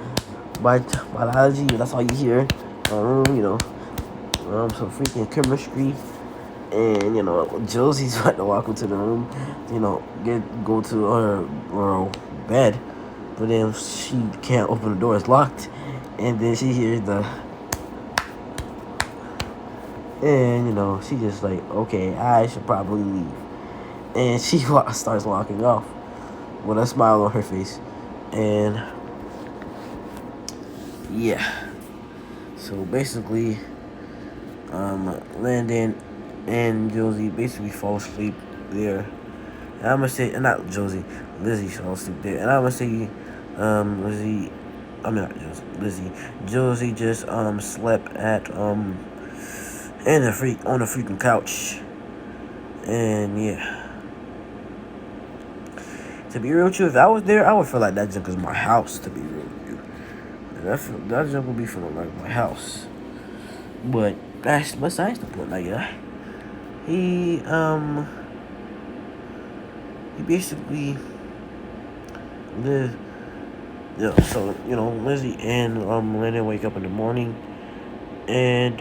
biology. That's all you hear in the room. Some freaking chemistry. And Josie's about to walk into the room, go to her bed, but then she can't open the door; it's locked. And then she hears and she just like, okay, I should probably leave. And she starts walking off with a smile on her face, and yeah. So basically, Landon and Josie basically fall asleep there. And I'm gonna say, not Josie, Lizzie fell asleep there. And I'm gonna say, Lizzie, I mean not Josie, Lizzie, Josie just slept at on the freaking couch. And yeah. To be real with you, if I was there, I would feel like that junk is my house. To be real with you, that junk would be feeling like my house. But that's besides the point. Like, he basically lived. Yeah, so Lizzie and Landon wake up in the morning, and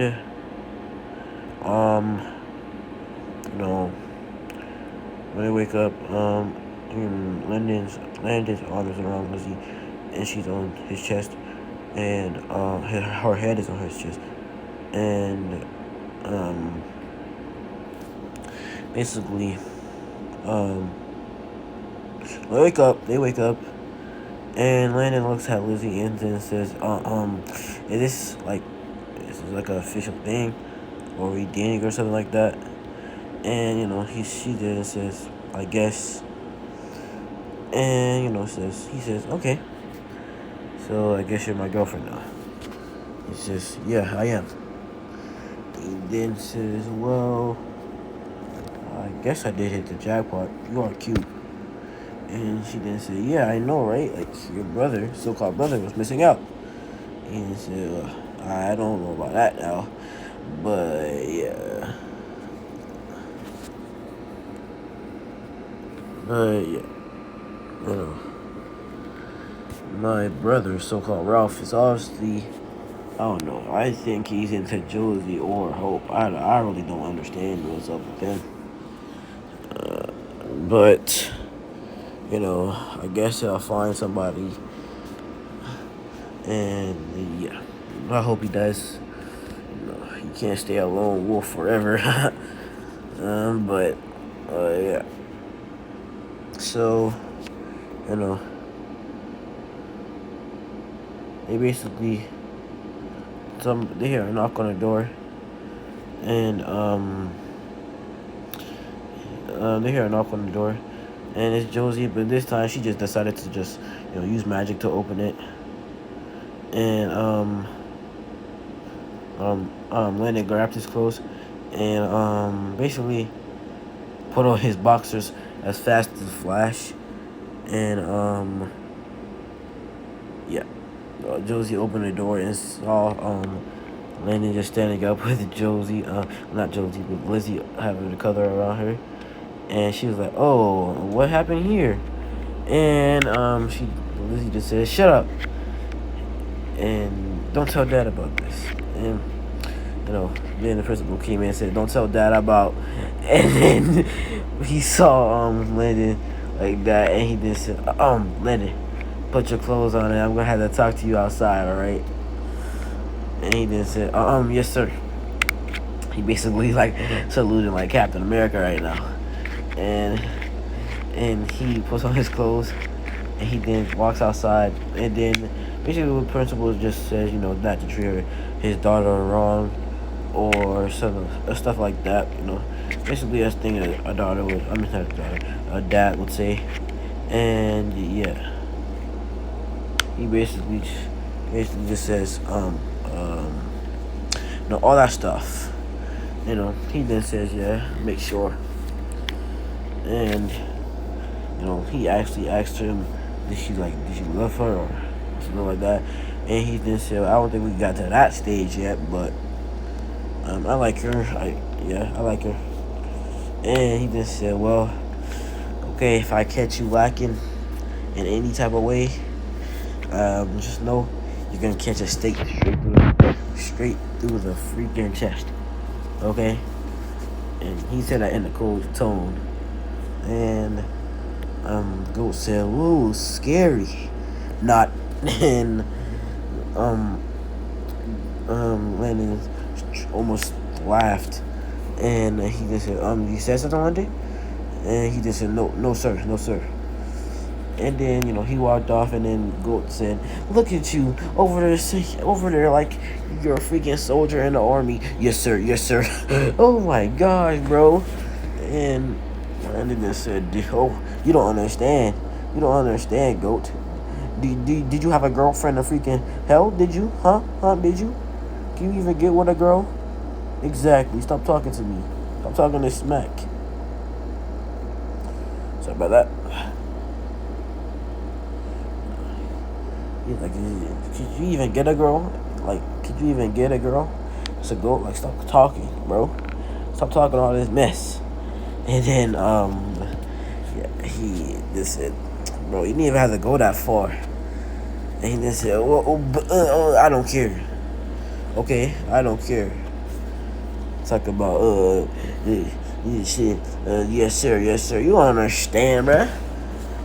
when they wake up, Landon's arm is around Lizzie, and she's on his chest, and her head is on his chest, and basically they wake up, and Landon looks at Lizzie and then says, is this like an official thing, or are we dating or something like that? And she then says, I guess. And he says, okay, so I guess you're my girlfriend now. He says, yeah, I am. He then says, well, I guess I did hit the jackpot. You are cute. And she then said, yeah, I know, right? Like, your brother, so-called brother, was missing out. And he said, well, I don't know about that now, but yeah. My brother, so-called Ralph, is obviously, I don't know, I think he's into Josie or Hope. I really don't understand what's up with him. But, I guess I'll find somebody. And, yeah, I hope he does. He can't stay a lone wolf forever. But, yeah. So, they basically, they hear a knock on the door, and they hear a knock on the door, and it's Josie, but this time she just decided to just use magic to open it, and Landon grabbed his clothes, and basically put on his boxers as fast as Flash, and yeah. Josie opened the door and saw Landon just standing up with Josie, not Josie, but Lizzie having the color around her, and she was like, "Oh, what happened here?" And Lizzie just said, "Shut up, and don't tell Dad about this." And then the principal came in and said, "Don't tell Dad about," and then he saw Landon like that, and he just said, Landon, put your clothes on, and I'm gonna have to talk to you outside, alright?" And he then said, yes, sir. He basically like saluting like Captain America right now. And he puts on his clothes, and he then walks outside, and then basically the principal just says, not to treat his daughter wrong or stuff like that, Basically that's the thing that a daughter would, I mean not a daughter, a dad would say. And yeah. He basically basically just says, all that stuff. He then says, yeah, make sure. And, he actually asked him, did she love her or something like that? And he then said, I don't think we got to that stage yet, but I like her. I like her. And he then said, well, okay, if I catch you lacking in any type of way, just know you're gonna catch a stake straight through the freaking chest. Okay? And he said that in a cold tone. And Goat said, whoa, scary. Not and Landon almost laughed. And he just said, you said something one day? And he just said, no sir, no sir. And then, he walked off, and then Goat said, look at you, over there like you're a freaking soldier in the army. Yes, sir, yes, sir. Oh, my gosh, bro. And Landon just said, oh, you don't understand. You don't understand, Goat. Did you have a girlfriend in freaking hell? Did you? Huh? Did you? Can you even get with a girl? Exactly. Stop talking to me. Stop talking this smack. Sorry about that. He's like, could you even get a girl? Like, could you even get a girl? It's a Goat. Like, stop talking, bro. Stop talking all this mess. And then, he just said, bro, you didn't even have to go that far. And he just said, well, I don't care. Okay, I don't care. Talk about, shit, yes, sir, yes, sir. You don't understand, bruh.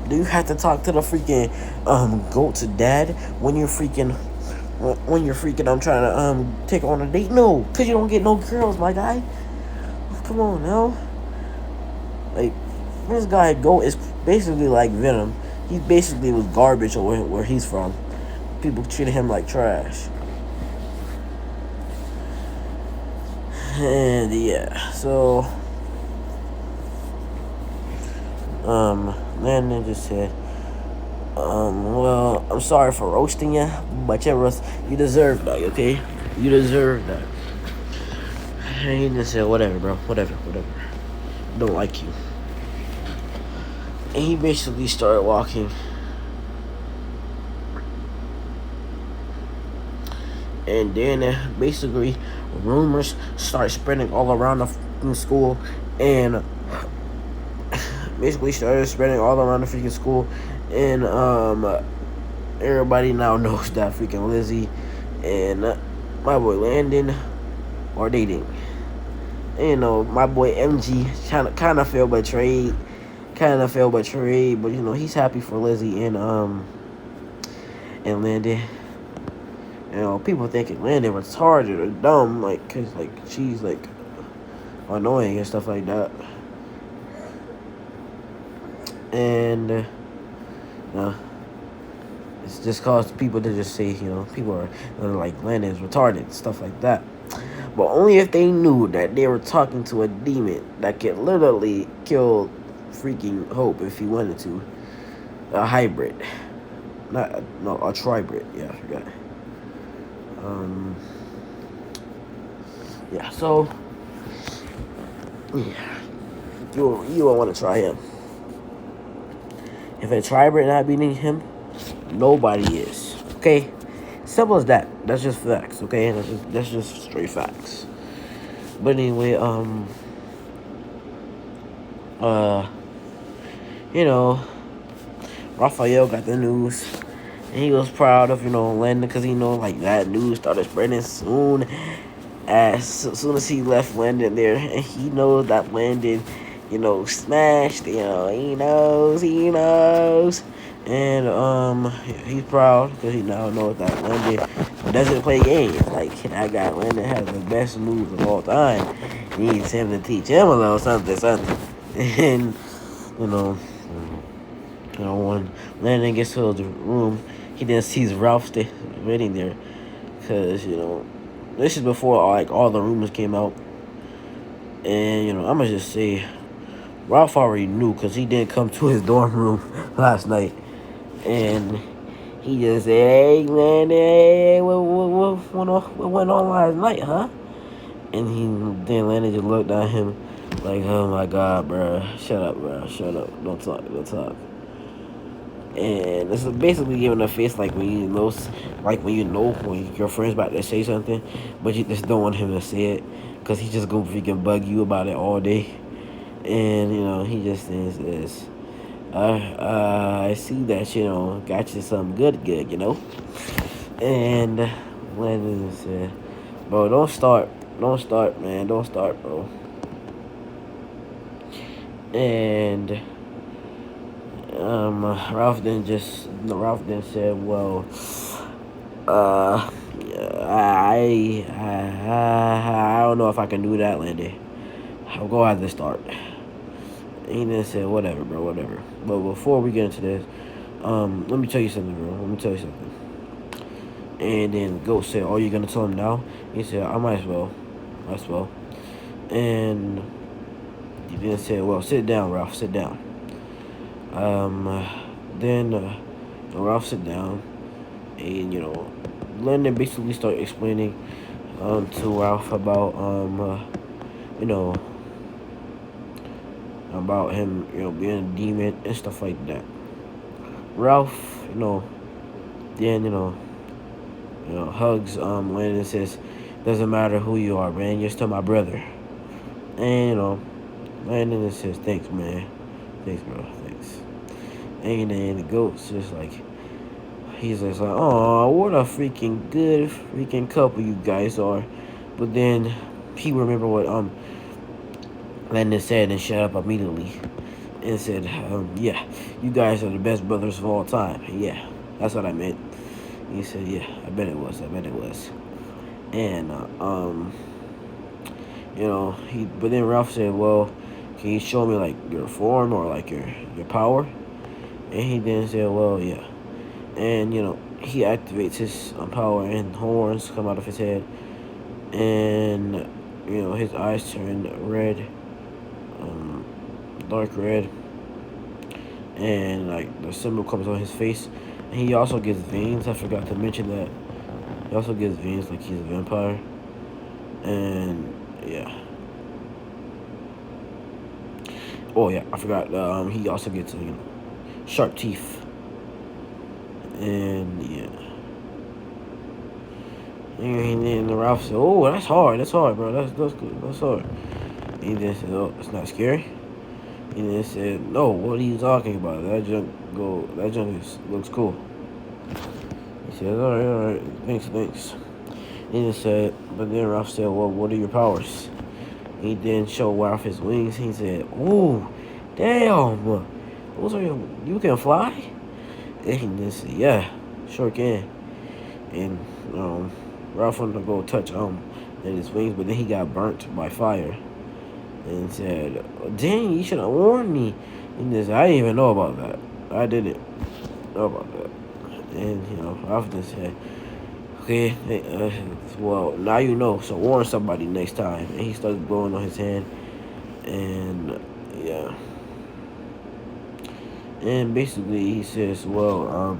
Do you have to talk to the freaking, Goat's dad when you're freaking, I'm trying to, take on a date? No, because you don't get no girls, my guy. Come on, now. Like, this guy, Goat, is basically like Venom. He basically was garbage where he's from. People treated him like trash. And yeah, so Landon just said, well, I'm sorry for roasting you, but you deserve that, okay? You deserve that. And he just said, whatever, bro, whatever. Don't like you. And he basically started walking. And then basically rumors start spreading all around the school, and basically started spreading all around the freaking school, and everybody now knows that freaking Lizzie and my boy Landon are dating. And, my boy MG kind of felt betrayed, but he's happy for Lizzie and Landon. People thinking Landon retarded or dumb, like, cause like she's like annoying and stuff like that. And it's just caused people to just say, people are like Landon's retarded, stuff like that. But only if they knew that they were talking to a demon that could literally kill freaking Hope if he wanted to. A hybrid. A tribrid. Yeah, I forgot. Yeah, so yeah, you don't want to try him. If a tribrid not beating him, nobody is. Okay, simple as that. That's just facts. Okay, that's just straight facts. But anyway, Raphael got the news. And he was proud of, Landon, because like that news started spreading soon as he left Landon there. And he knows that Landon, smashed, he knows. And he's proud because he now knows that Landon doesn't play games. Like, that guy Landon has the best moves of all time. He needs him to teach him a little something. And, when Landon gets to the room, he then sees Ralph waiting there, because this is before all the rumors came out, and I'm gonna just say Ralph already knew because he didn't come to his dorm room last night, and He just said, "Hey, man, hey, what went on last night, huh?" And then Landon just looked at him like, "Oh my God, bro, shut up, bro, shut up, don't talk, don't talk." And this is basically giving a face like when you know when your friend's about to say something, but you just don't want him to say it, cause he just gonna freaking bug you about it all day. And he just says this. I see that got you some good. And Landon said, "Bro, don't start, man, don't start, bro." And Ralph then said, "Well, uh, I don't know if I can do that, Landon. I'll go ahead and start." And he then said, "Whatever, bro, whatever." But before we get into this, let me tell you something, bro. Let me tell you something. And then Goat said, "Oh, you gonna tell him now?" He said, "I might as well, might as well." And he then said, "Well, sit down, Ralph, sit down." Then Ralph sit down, and Landon basically started explaining to Ralph about you know about him being a demon and stuff like that. Ralph then hugs Landon and says, "Doesn't matter who you are, man, you're still my brother." And Landon says, "Thanks, man, thanks, bro, thanks." And then the Goat's just like, he's just like, "Oh, what a freaking good freaking couple you guys are." But then he remembered what Landon said and shut up immediately and said, "Yeah, you guys are the best brothers of all time. Yeah, that's what I meant." He said, "Yeah, I bet it was. I bet it was." And but then Ralph said, "Well, can you show me like your form or like your power?" And he then said, "Well, yeah." And he activates his power, and horns come out of his head, and his eyes turn red, dark red, and like the symbol comes on his face. And he also gets veins. I forgot to mention that. He also gets veins like he's a vampire. And yeah. Oh yeah, I forgot. He also gets sharp teeth. And yeah. And then Ralph said, "Oh, that's hard. That's hard, bro. That's good. That's hard." And he then said, "Oh, it's not scary." And then said, "No, what are you talking about? That junk looks cool." He said, all right, thanks. He then said, but then Ralph said, "Well, what are your powers?" He then showed Ralph his wings. He said, "Ooh, damn, those are you can fly?" And he then said, "Yeah, sure can." And Ralph wanted to go touch in his wings, but then he got burnt by fire. And said, "Dang, you should have warned me." And this, I didn't even know about that. I didn't know about that. And Ralph just said, "Okay, well, now you know, so warn somebody next time." And he started blowing on his hand. And yeah. And basically he says, "Well,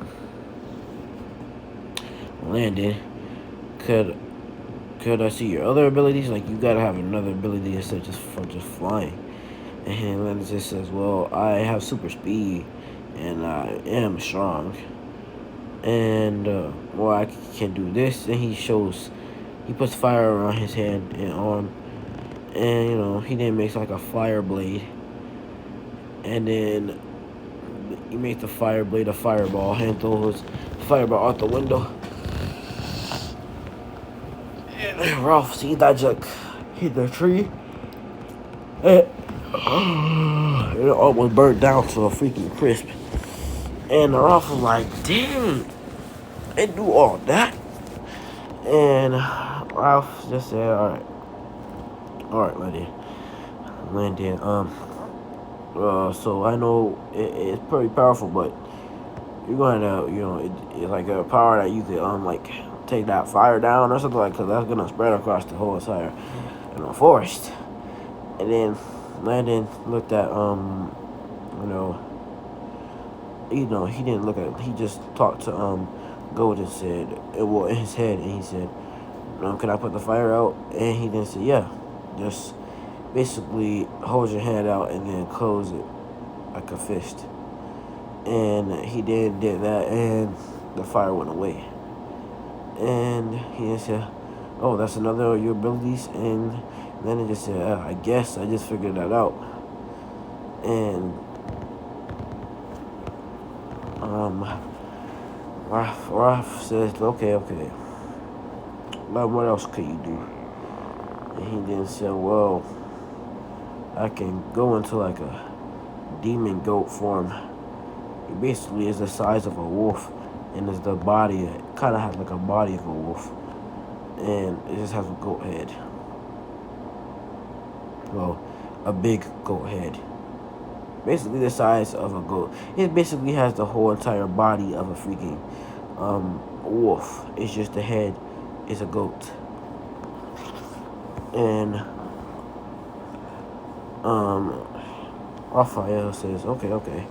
Landon, could I see your other abilities? Like, you gotta have another ability instead of just flying." And Landon just says, "Well, I have super speed, and I am strong. And, well, I can do this." And he puts fire around his hand and arm. And, he then makes like a fire blade. And then he makes the fire blade a fireball and throws the fireball out the window. And Ralph sees that junk hit the tree. And it almost burned down to a freaking crisp. And Ralph was like, "Dang, they do all that?" And Ralph just said, all right, Landon. So I know it's pretty powerful, but you're gonna, it's like a power that you could, like, take that fire down or something, like, because that's gonna spread across the whole entire, forest." And then Landon looked at, he didn't look at. He just talked to Gold and said, well, in his head, and he said, "Can I put the fire out?" And he then said, "Yeah, just basically hold your hand out and then close it like a fist." And he did that, and the fire went away. And he then said, "Oh, that's another of your abilities." And then he just said, "I guess I just figured that out." And Raph says, "Okay, okay. But what else could you do?" And he then said, "Well, I can go into like a demon goat form. It basically is the size of a wolf, and is the body. It kind of has like a body of a wolf, and it just has a goat head. Well, a big goat head. Basically the size of a goat. It basically has the whole entire body of a freaking wolf. It's just the head is a goat." And Raphael says, "Okay, okay,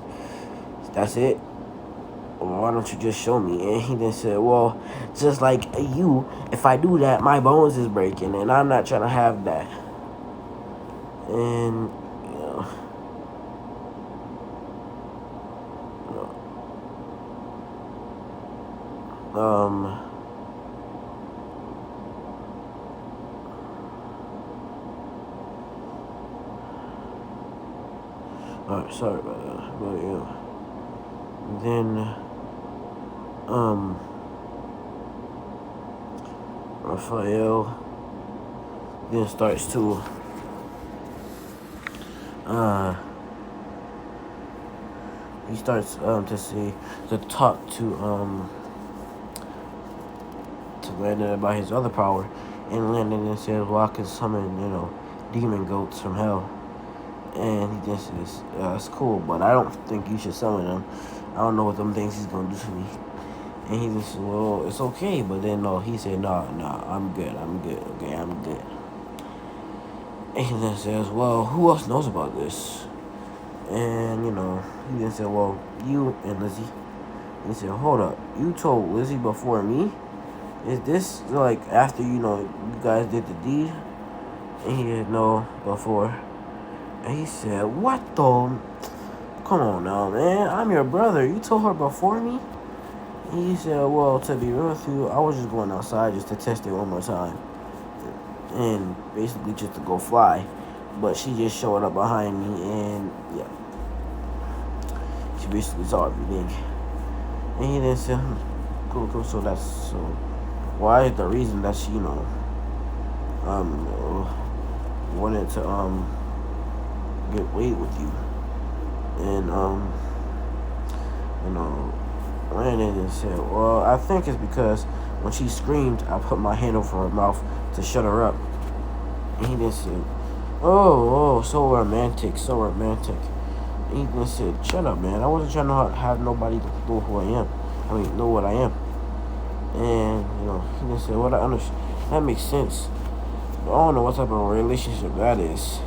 that's it. Well, why don't you just show me?" And he then said, "Well, just like you, if I do that, my bones is breaking, and I'm not trying to have that." And alright, sorry about that. But yeah. Then Raphael then starts to he starts to talk to Landon about his other power, and Landon then says, "Well, I can summon demon goats from hell." And he just says, "That's cool, but I don't think you should summon them. I don't know what them things he's gonna do to me." And he just said, "Well, it's okay," but then no, he said, "No, I'm good, okay, I'm good." And he then says, "Well, who else knows about this?" And he then said, "Well, you and Lizzie." And he said, "Hold up, you told Lizzie before me? Is this like after you guys did the deed?" And he said, "No, before." And he said, "What the? Come on now, man. I'm your brother. You told her before me?" And he said, "Well, to be real with you, I was just going outside just to test it one more time. And basically just to go fly. But she just showed up behind me, and yeah. She basically saw everything." And he then said, cool, so why is the reason that she, wanted to, get weighed with you?" And, Landon said, "Well, I think it's because when she screamed, I put my hand over her mouth to shut her up." And he then said, oh, so romantic, so romantic." And he then said, "Shut up, man. I wasn't trying to have nobody know who I am. Know what I am." And, he then said, "Well, I understand. That makes sense. But I don't know what type of relationship that is.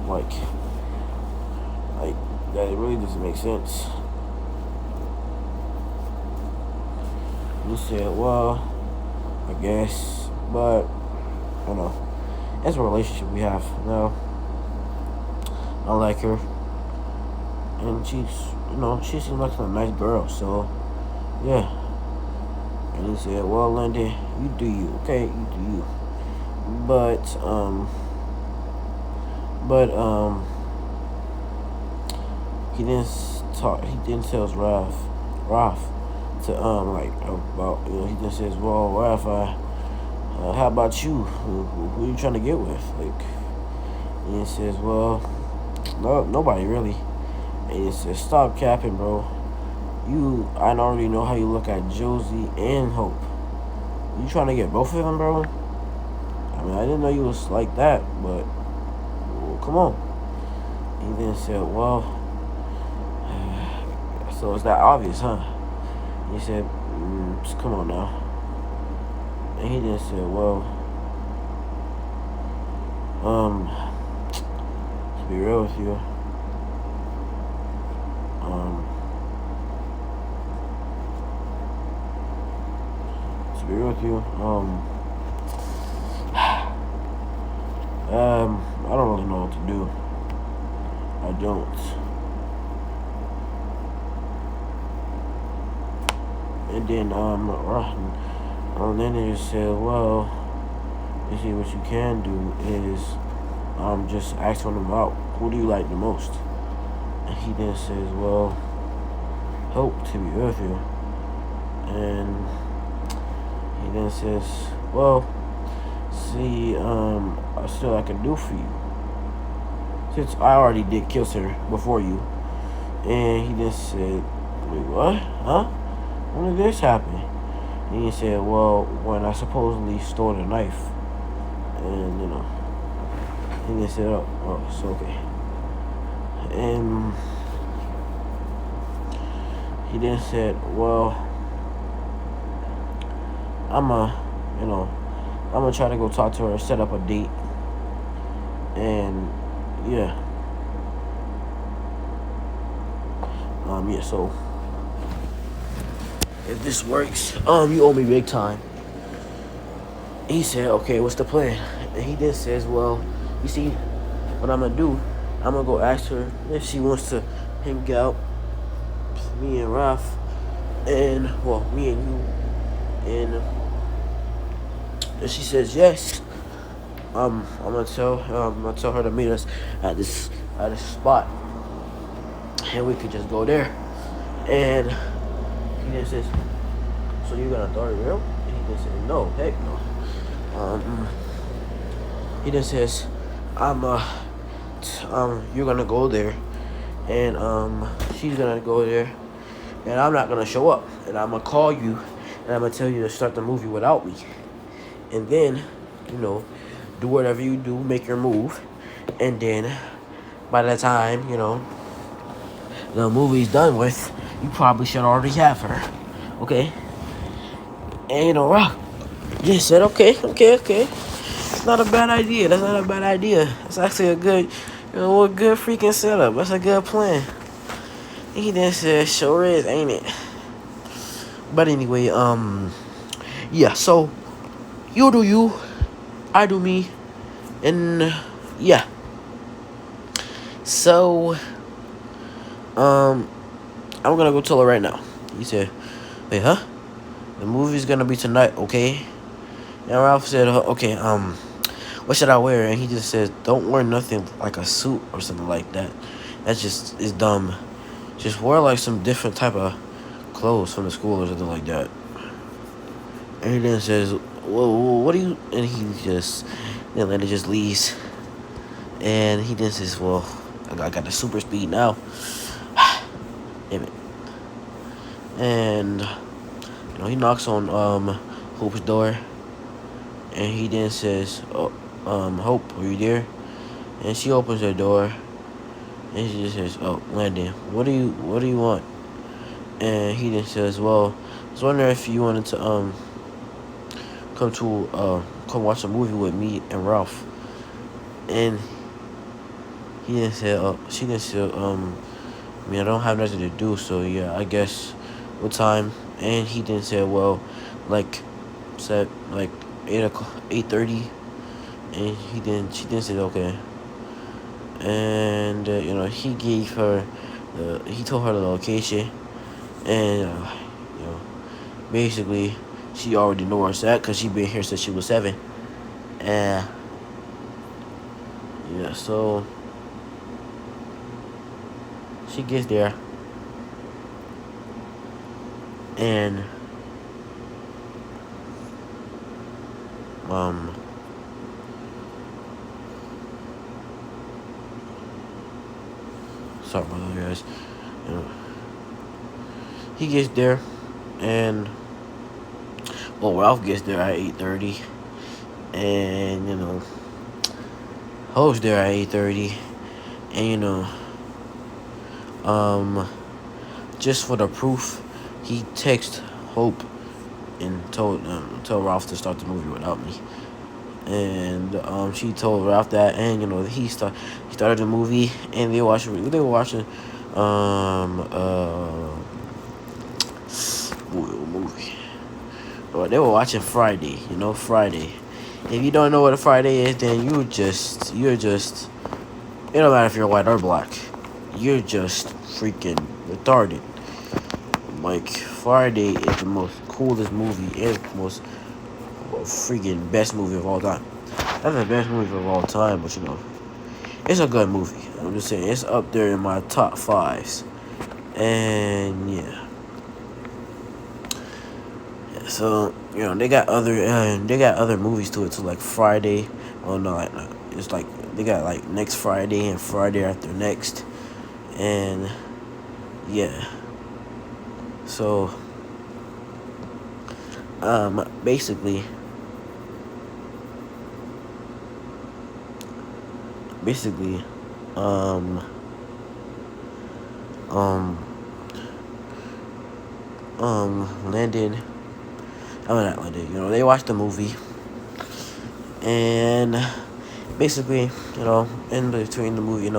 Like, that it really doesn't make sense." He said, "Well, I guess, but, it's a relationship we have. I like her. And she seems like a nice girl, so, yeah." And he said, "Well, Landon, you do you, okay? You do you. But he then tells Raph to about he just says, "Well, Raph, how about you? Who are you trying to get with?" And he says, "Well, no, nobody really." And he says, "Stop capping, bro. I already know how you look at Josie and Hope. You trying to get both of them, bro? I didn't know you was like that, but come on." He then said, "Well, so it's that obvious, huh?" He said, "Come on now." And he then said, "Well, to be real with you, be with you, I don't really know what to do. I don't. And then, Landon just said, well, you see, what you can do is, just ask him out. Who do you like the most? And he then says, well, Hope, to be with you. And he then says, well, see, still I can do for you. Since I already did kiss her before you. And he then said, wait, what? Huh? When did this happen? And he said, well, when I supposedly stole the knife. And, he then said, oh, it's okay. And he then said, well, I'm gonna try to go talk to her, set up a date. And, yeah. Yeah, so if this works, you owe me big time. He said, okay, what's the plan? And he then says, well, you see, what I'm gonna do, I'm gonna go ask her if she wants to hang out, me and Ralph, and, well, me and you, and if she says yes, I'm gonna tell her to meet us at this spot, and we could just go there. And he then says, so you're gonna throw it real? And he then said, no, heck no. He then says, you're gonna go there, and she's gonna go there, and I'm not gonna show up, and I'm gonna call you, and I'm gonna tell you to start the movie without me, and then, do whatever you do, make your move, and then by the time the movie's done with, you probably should already have her, okay? And Rock just said, okay. It's not a bad idea. That's not a bad idea. It's actually a good, a good freaking setup. That's a good plan. And he then said, sure is, ain't it? But anyway, yeah. So you do you, I do me, and yeah. So I'm gonna go tell her right now. He said, wait, huh? The movie's gonna be tonight, okay? And Ralph said, okay, what should I wear? And he just said, don't wear nothing like a suit or something like that. That's just, is dumb. Just wear like some different type of clothes from the school or something like that. And he then says, well, what do you, and then Landon just leaves. And he then says, well, I got the super speed now. Damn it. And, he knocks on, Hope's door. And he then says, oh, Hope, are you there? And she opens her door. And she just says, oh, Landon, what do you want? And he then says, well, I was wondering if you wanted to, come watch a movie with me and Ralph. And he then said, she then said, I don't have nothing to do, so yeah, I guess, what time? And he then said, well, said 8:30, and she then said, okay. And he gave her he told her the location, and basically she already know where it's at because she been here since she was 7. And yeah, so she gets there, and sorry about that, guys. He gets there, and Ralph gets there at 8:30, and Hope's there at 8:30, and just for the proof, he texted Hope and told Ralph to start the movie without me. And she told Ralph that, and he started the movie, and they were watching movie. Well, they were watching Friday. You know, Friday. If you don't know what a Friday is, then you're just. It don't matter if you're white or black. You're just freaking retarded. Like Friday is the most coolest movie and most freaking best movie of all time. That's the best movie of all time, but it's a good movie. I'm just saying it's up there in my top fives. And yeah. So they got other movies to it too, like Friday. Oh no, it's like they got like next Friday and Friday after next, and yeah. So basically, basically, um, um, Landon. I mean, not Landon. They watched the movie, and basically, in between the movie,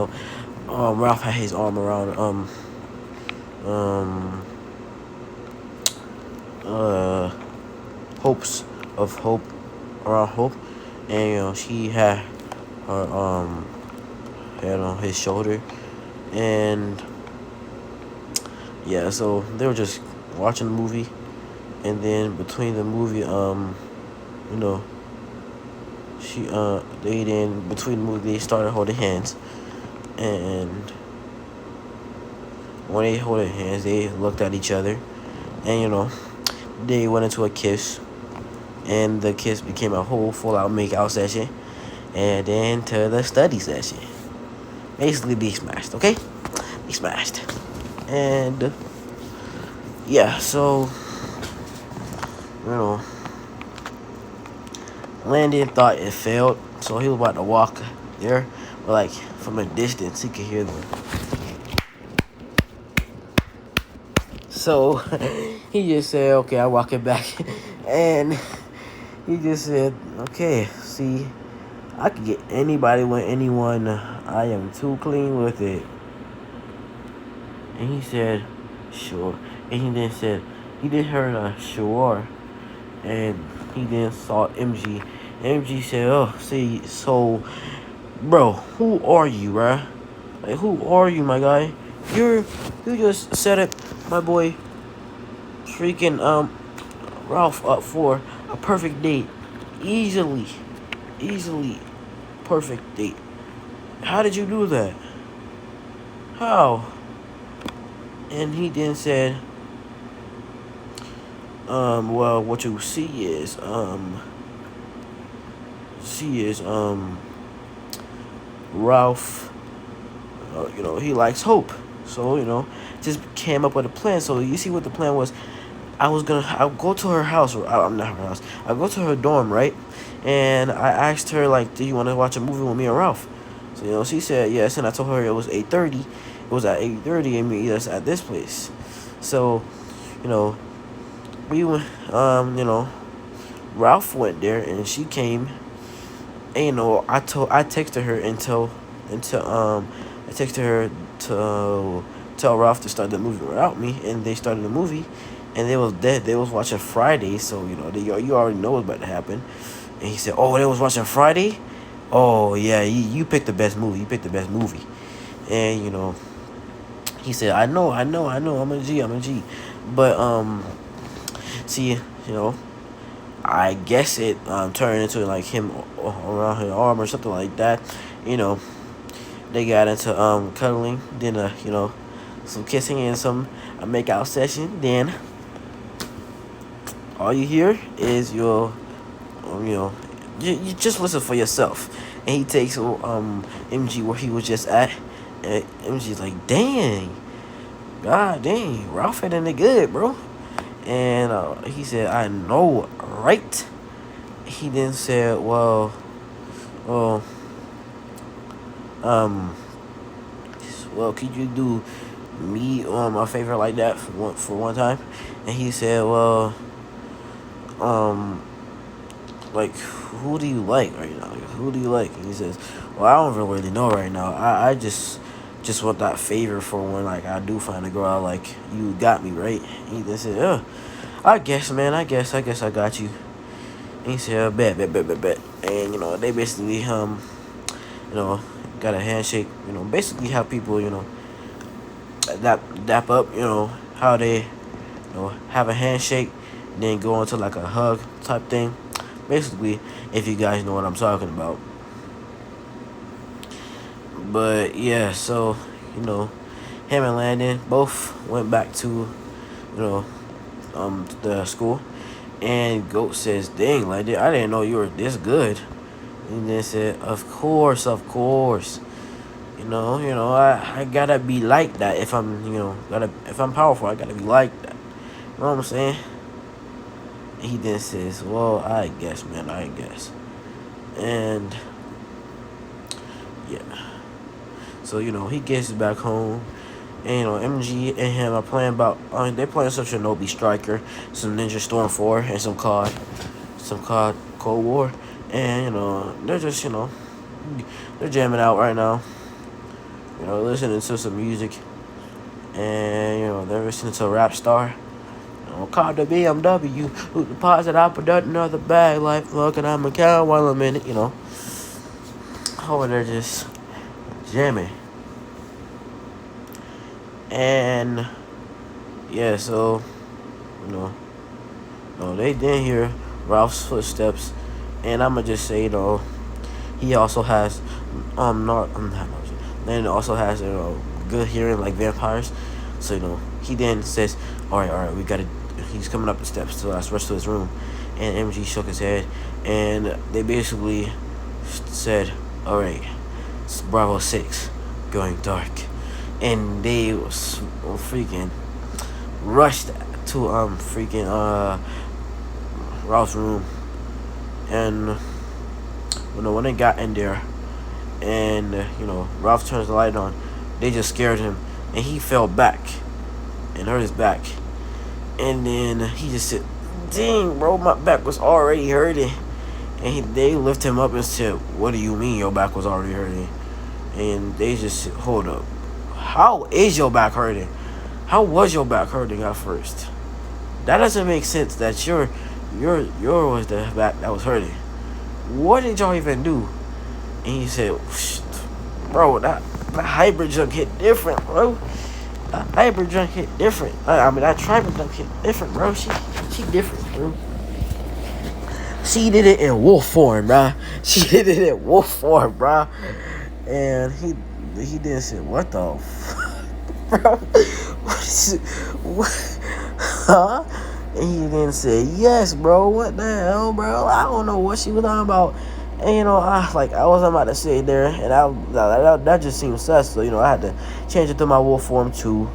Ralph had his arm around um uh hopes of hope around Hope, and she had her head on his shoulder, and yeah, so they were just watching the movie, and then between the movie, you know, they then between the movie they started holding hands, and when they held hands, they looked at each other, and they went into a kiss, and the kiss became a whole full-out make-out session, and then to the study session. Basically, be smashed, okay? Be smashed, and yeah, so you know, Landon thought it failed, so he was about to walk there, but like from a distance, he could hear them. So he just said, "Okay, I'm walking back," and he just said, "Okay, see, I could get anybody with anyone. I am too clean with it." And he said, "Sure." And he then said, he then heard a sure, and he then saw MG. MG said, "Oh, see, so, bro, who are you, bruh? Like, who are you, my guy? You just set up my boy, freaking Ralph up for a perfect date, easily, easily, perfect date. How did you do that? How?" And he then said, well, what you see is, Ralph, he likes Hope. So, just came up with a plan. So, you see what the plan was? I'll go to her house, or I'm not her house. I'll go to her dorm, right? And I asked her, like, do you want to watch a movie with me and Ralph? So, she said yes. And I told her it was 8:30. It was at 8:30 and meet us at this place. So, we went, Ralph went there and she came. And I texted her I texted her to tell Ralph to start the movie without me, and they started the movie, and they was watching Friday, so you already know what's about to happen. And he said, "Oh, they was watching Friday? Oh yeah, you picked the best movie. You picked the best movie." And he said, "I know. I'm a G. But see, I guess it turned into like him around her arm or something like that. They got into cuddling, then some kissing and some a make-out session. Then all you hear is you just listen for yourself." And he takes MG where he was just at, and MG's like, "Dang, God dang, Ralph had it good, bro." And he said, "I know, right?" He then said, well, could you do me a favor like that for one time?" And he said, "Well, like, who do you like right now? Like, who do you like?" And he says, "Well, I don't really know right now. I just want that favor for when, like, I do find a girl I like. You got me, right?" And he then said, "Yeah, I guess, man. I guess I got you. And he said, bet. And they basically you know, got a handshake. Basically how people dap up. How they have a handshake, then go into like a hug type thing. Basically, if you guys know what I'm talking about. But yeah, so him and Landon both went back to the school, and Goat says, "Dang, Landon, I didn't know you were this good." And then said, Of course. I gotta be like that if I'm if I'm powerful, I gotta be like that. You know what I'm saying?" He then says, "Well, I guess, man, I guess." And yeah. So, he gets back home. And, MG and him are playing they're playing some Shinobi Striker, some Ninja Storm 4, and some COD Cold War. And, they're just, they're jamming out right now. Listening to some music. And, they're listening to Rap Star. Call the BMW, who deposit I put another bag, like fucking I'm a cow while I'm in it, Oh, they're just jamming. And yeah, so they didn't hear Ralph's footsteps, and I'ma just say, he also has Landon also has good hearing like vampires, so he then says, all right, we gotta. He's coming up the steps, so let's rush to his room, and MG shook his head, and they basically said, all right, it's Bravo 6 going dark. And they was freaking rushed to freaking Ralph's room, and when they got in there, and Ralph turns the light on, they just scared him, and he fell back and hurt his back, and then he just said, "Dang, bro, my back was already hurting." And they lift him up and said, "What do you mean your back was already hurting?" And they just said, "Hold up. How is your back hurting? How was your back hurting at first? That doesn't make sense that your was the back that was hurting. What did y'all even do?" And he said, "Bro, that hybrid junk hit different, bro. That hybrid junk hit different. I mean, that tribal junk hit different, bro. She different, bro. She did it in wolf form, bro. She did it in wolf form, bro." And he then said, "What the bro? What? Huh?" And he then said, "Yes, bro. What the hell, bro? I don't know what she was talking about." And I wasn't about to sit there, and that just seemed sus. So I had to change it to my wolf form too.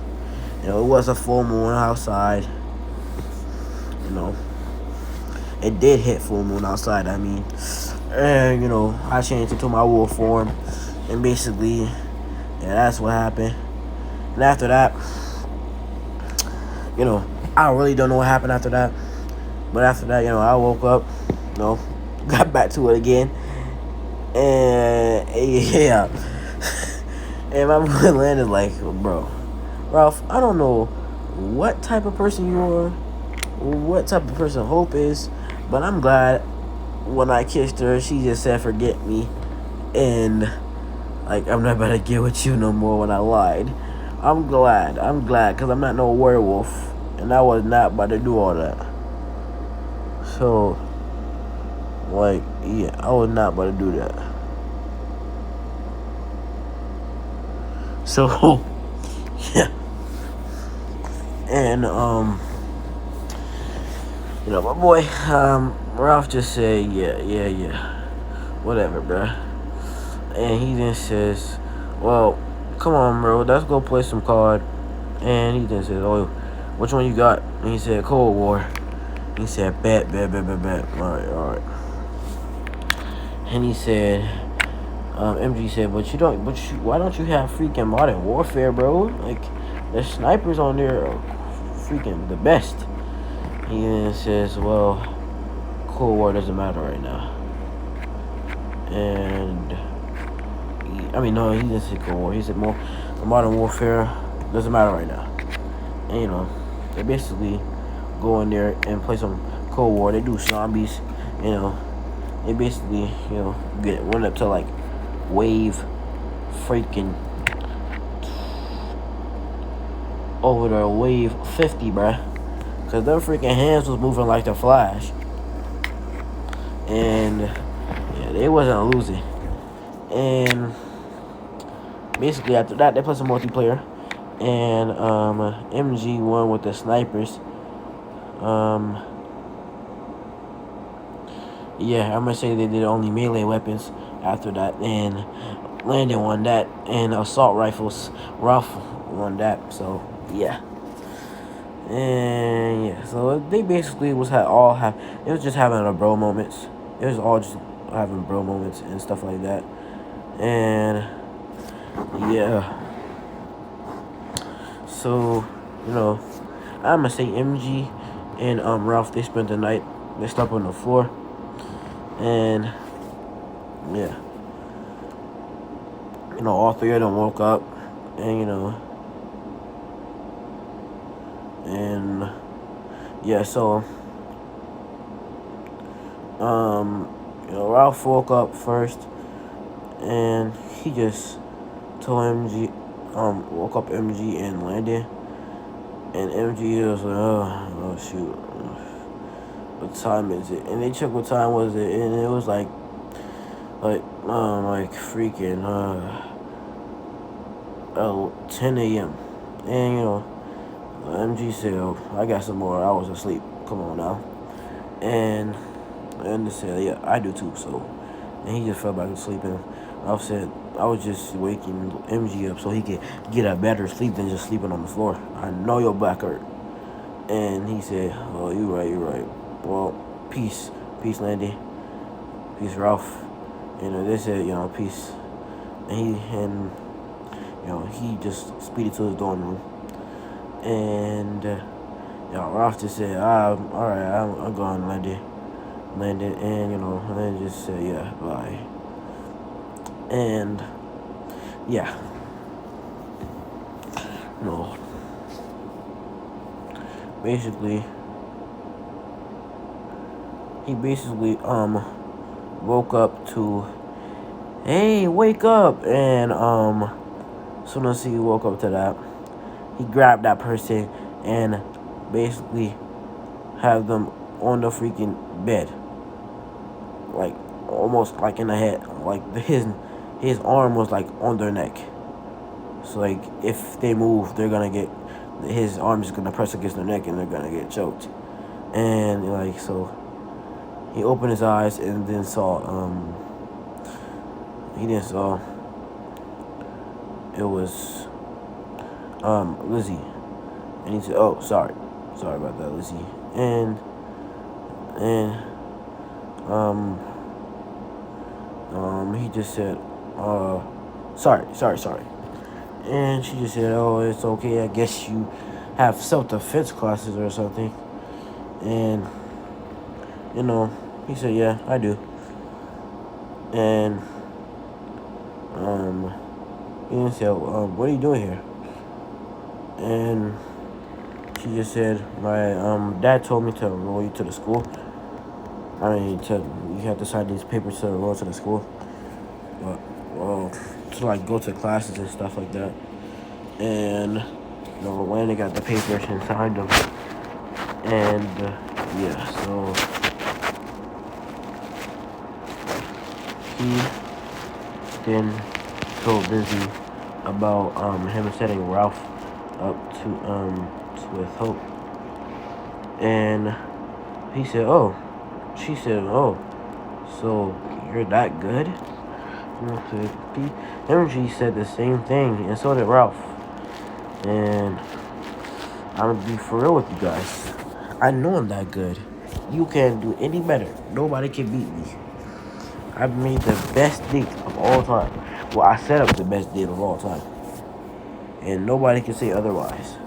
It was a full moon outside. It did hit full moon outside. I mean, and I changed it to my wolf form, and basically, yeah, that's what happened. And after that, I really don't know what happened after that. But after that, I woke up, got back to it again. And yeah. And my boy Landon like, "Bro, Ralph, I don't know what type of person you are, what type of person Hope is, but I'm glad when I kissed her, she just said forget me. And I'm not about to get with you no more when I lied. I'm glad, because I'm not no werewolf. And I was not about to do all that. So, yeah, I was not about to do that. So, yeah. And, my boy, Ralph just said, yeah. Whatever, bruh. And he then says, "Well, come on, bro, let's go play some COD." And he then says, "Oh, which one you got?" And he said, "Cold War." He said, Bet. All right. And he said, MG said, why don't you have freaking Modern Warfare, bro? The snipers on there are freaking the best." He then says, "Well, Cold War doesn't matter right now." And no, he didn't say Cold War. He said Modern Warfare doesn't matter right now. And they basically go in there and play some Cold War. They do zombies, you know. They basically, get went up to like wave freaking over the wave 50, bruh. Cause their freaking hands was moving like the Flash. And yeah, they wasn't losing. And basically after that they played some multiplayer. And MG won with the snipers. Yeah, I'm gonna say they did only melee weapons after that, and Landon won that, and assault rifles, Ralph won that. So yeah, and yeah, so they basically it was just having a bro moments. It was all just having bro moments and stuff like that, and yeah. So I'm gonna say MG and Ralph, they spent the night. They slept on the floor. And yeah, all three of them woke up, and and yeah, so Ralph woke up first, and he just told MG, woke up MG and Landon, and MG was like, oh shoot, what time is it? And they checked what time was it, and it was like freaking 10 a.m. And MG said, "Oh, I got some more hours of sleep. Come on now." And they said, "Yeah, I do too." So, and he just fell back asleep. And I said, "I was just waking MG up so he could get a better sleep than just sleeping on the floor. I know your back hurt." And he said, "Oh, you're right. Well, peace, Landy, peace, Ralph." They said, peace. And he just speeded to his dorm room. And Ralph just said, all right, I'm going, Landon. And then just said, yeah, bye. And yeah, basically, he woke up to, hey, wake up. And as soon as he woke up to that, he grabbed that person and basically had them on the freaking bed, like almost like in the head, like his arm was like on their neck. So like if they move, they're gonna get, his arm is gonna press against their neck and they're gonna get choked. And so he opened his eyes and then saw it was Lizzie. And he said, "Oh, sorry about that, Lizzie." And he just said, sorry." And she just said, "Oh, it's okay. I guess you have self-defense classes or something." And he said, "Yeah, I do." And he said, "What are you doing here?" And she just said, "My dad told me to enroll you to the school. You have to sign these papers to enroll to the school. To go to classes and stuff like that." And Landon got the papers and signed them. And yeah, so he then told Lizzie about him setting Ralph up to with Hope. And he said, she said, "Oh, so you're that good?" Energy said the same thing, and so did Ralph. And I'm gonna be for real with you guys. I know I'm that good. You can't do any better. Nobody can beat me. I've made the best date of all time. Well, I set up the best date of all time. And nobody can say otherwise.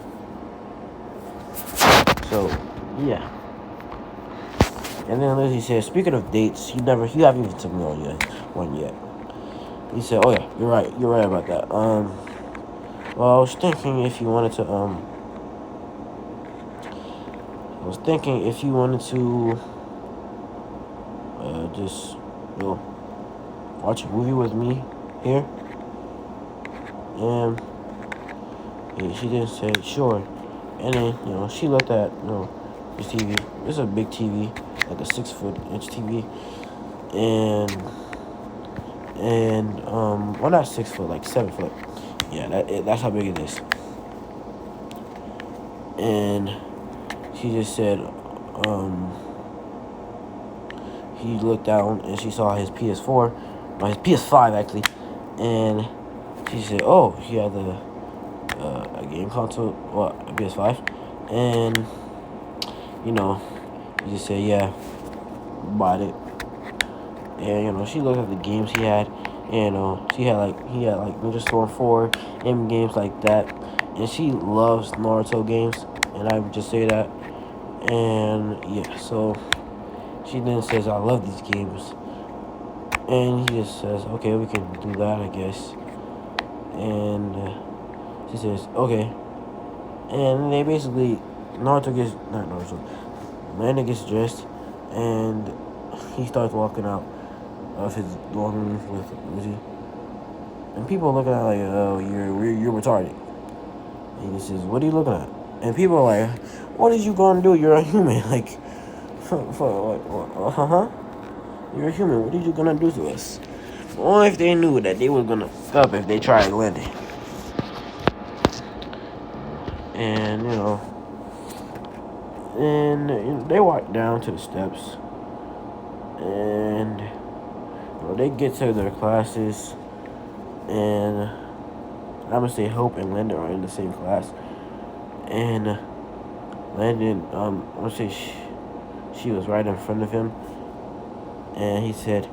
So, yeah. And then Lizzie said, "Speaking of dates, you haven't even took me on one yet." He said, "Oh yeah, you're right about that. Well, I was thinking if you wanted to was thinking if you wanted to just watch a movie with me here, and she didn't say sure. And then she looked at this TV. It's a big TV, like a 6-foot-inch TV, and well, not 6 foot, like 7 foot. Yeah, that's how big it is. And she just said, he looked down and she saw his PS4, or his PS5 actually, and she said, "Oh, he had a game console, well, a PS5," and he just said, "Yeah, bought it." And she looked at the games he had, and he had like Ninja Storm 4 and games like that, and she loves Naruto games, and I would just say that. And yeah, so she then says, "I love these games," and he just says, "Okay, we can do that, I guess." And she says, "Okay," and they basically Landon gets dressed, and he starts walking out of his dorm room with Lucy, and people are looking at like, "Oh, you're retarded." And he says, "What are you looking at?" And people are like, "What is you gonna do? You're a human, like, You're a human. What are you gonna do to us?" Only if they knew that they were gonna stop if they tried Landon. And and they walk down to the steps, and they get to their classes, and I'm gonna say Hope and Linda are in the same class, and Landon, I'm gonna say she was right in front of him, and he said,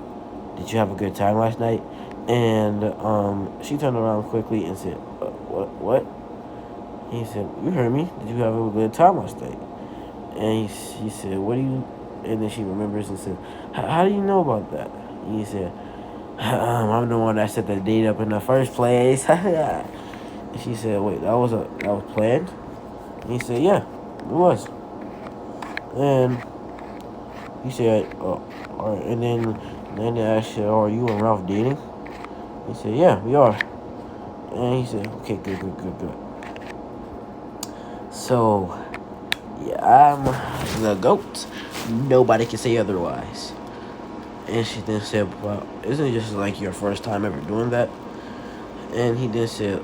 "Did you have a good time last night?" And she turned around quickly and said, What?" He said, "You heard me. Did you have a good time last night?" And he said, "What do you?" And then she remembers and said, "How do you know about that?" And he said, "I'm the one that set the date up in the first place." And she said, "Wait, that was planned?" And he said, "Yeah, it was." And he said, "Oh, all right." And then they asked her, "Are you and Ralph dating?" He said, "Yeah, we are." And he said, "Okay, good. So, yeah, I'm the GOAT. Nobody can say otherwise." And she then said, "Well, isn't it just like your first time ever doing that?" And he then said,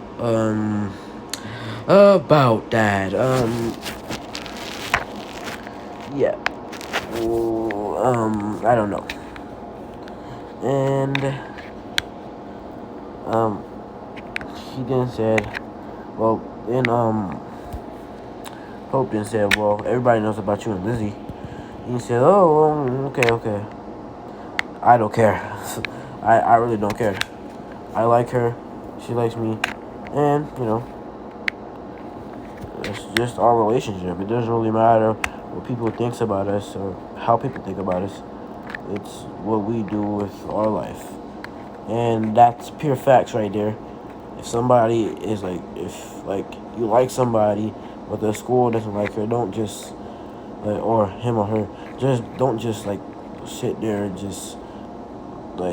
about that, yeah, I don't know." And, he then said, well, then, Hope then said, "Well, everybody knows about you and Lizzie." And he said, "Oh, okay. I don't care. I really don't care. I like her. She likes me. And, it's just our relationship. It doesn't really matter what people think about us or how people think about us. It's what we do with our life." And that's pure facts right there. If somebody is if you like somebody, but the school doesn't like her, don't just, or him or her, just don't just sit there and just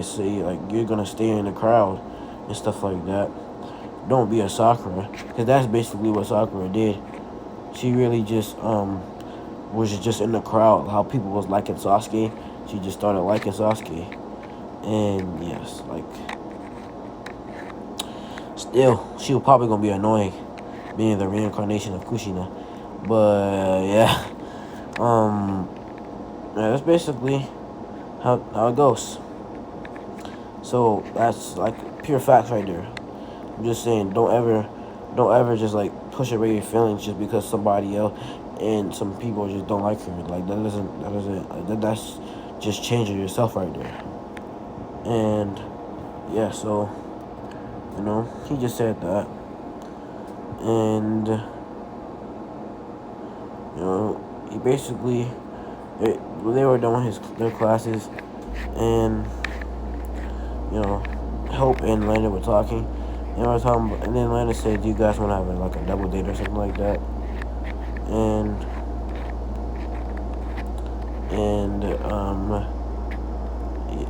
say you're gonna stay in the crowd and stuff like that. Don't be a Sakura, because that's basically what Sakura did. She really just was just in the crowd. How people was liking Sasuke, she just started liking Sasuke. And yes, still, she was probably gonna be annoying, being the reincarnation of Kushina. But yeah, that's basically how it goes. So that's pure facts right there. I'm just saying, don't ever just push away your feelings just because somebody else and some people just don't like her. That's just changing yourself right there. And yeah, so he just said that, and he basically they were done with their classes, and Hope and Landon were talking. And and then Landon said, "Do you guys want to have a double date or something like that?" And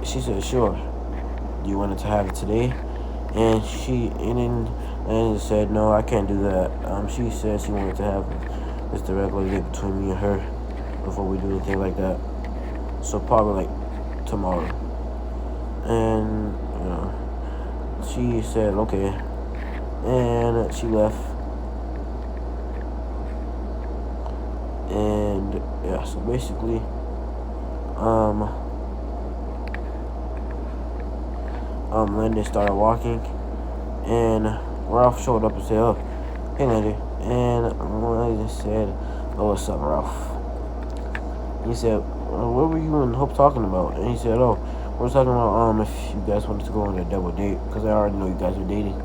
she said, sure. Do you want it to have it today? And then Landon said, no, I can't do that. She said she wanted to have just the regular date between me and her before we do anything like that. So probably like tomorrow. And she said okay, and she left. And yeah, so basically, Landon started walking, and Ralph showed up and said, "Oh, hey, Landon." And Landon said, "Oh, what's up, Ralph?" He said, "What were you and Hope talking about?" And he said, "Oh, we're talking about if you guys wanted to go on a double date, because I already know you guys are dating."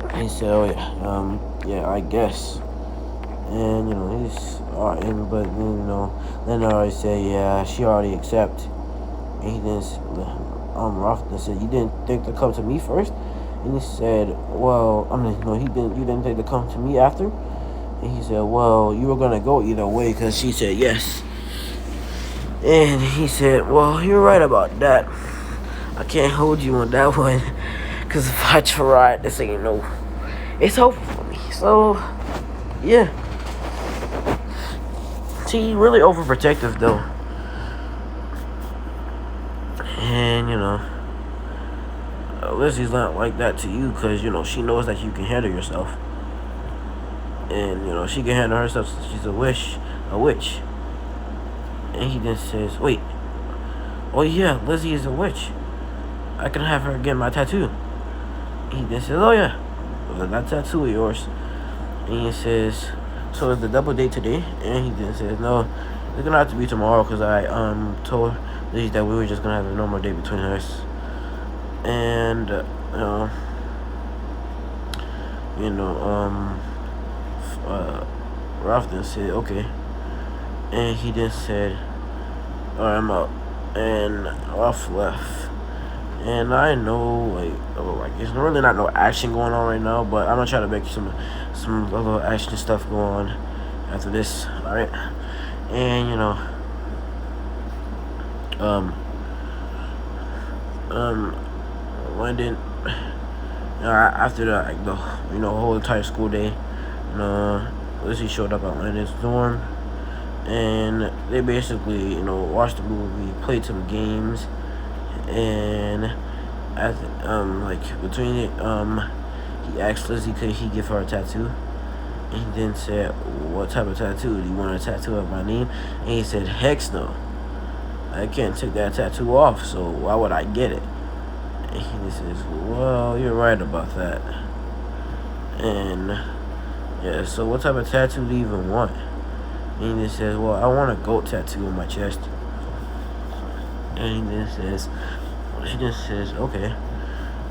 And he said, "Oh yeah, yeah, I guess." And he's alright, but then Landon already said, "Yeah, she already accepted." And he didn't. Ralph said, "You didn't think to come to me first?" And he said, "Well, no, he didn't. You didn't think to come to me after?" And he said, "Well, you were gonna go either way, because she said yes." And he said, "Well, you're right about that. I can't hold you on that one, because if I try, this ain't no. It's hopeful for me." So, yeah. She really overprotective though, and Lizzie's not like that to you, because she knows that you can handle yourself, and she can handle herself. She's a witch. And he then says, "Wait, oh yeah, Lizzie is a witch. I can have her get my tattoo." And he then says, "Oh yeah, well, that tattoo of yours." And he says, "So is the double date today?" And he then says, "No, it's gonna have to be tomorrow, because I told Lizzie that we were just gonna have a normal date between us." And Ralph then said, "Okay." And he then said, "Alright, I'm out." And Ralph left. And I know, like there's really not no action going on right now, but I'm gonna try to make some little action stuff go on after this. All right, and Landon, after the whole entire school day, Lizzie showed up at Landon's dorm, and they basically watched the movie, played some games. And between it, he asked Lizzie could he give her a tattoo. And he then said, "What type of tattoo? Do you want a tattoo of my name?" And he said, "Heck no, I can't take that tattoo off, so why would I get it?" And he says, "Well, you're right about that." And yeah, so what type of tattoo do you even want? And he says, "Well, I want a goat tattoo on my chest." And she just says, "Okay,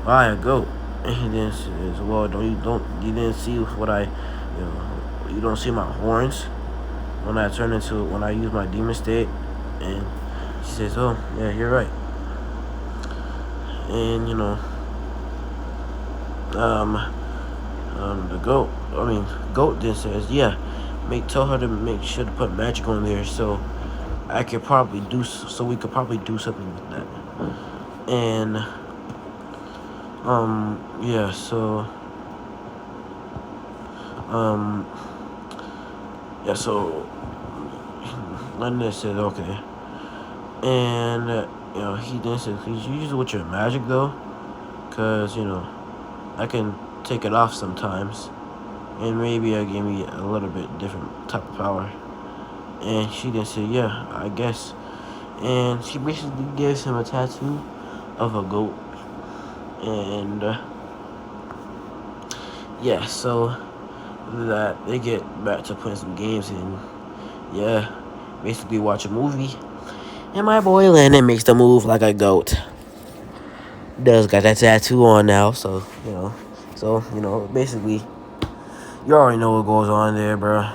buy a goat." And he then says, "Well, you didn't see what you don't see my horns when I use my demon state?" And she says, "Oh, yeah, you're right." And the goat then says, "Yeah, tell her to make sure to put magic on there, so we could probably do something with that." And yeah, so Landon said okay. And he then said, "Could you use it with your magic though? Cause I can take it off sometimes, and maybe it'll give me a little bit different type of power." And she then said, "Yeah, I guess." And she basically gives him a tattoo of a goat. And yeah, so that they get back to playing some games, and yeah, basically watch a movie. And my boy Landon makes the move like a goat. Does got that tattoo on now, so basically, you already know what goes on there, bro.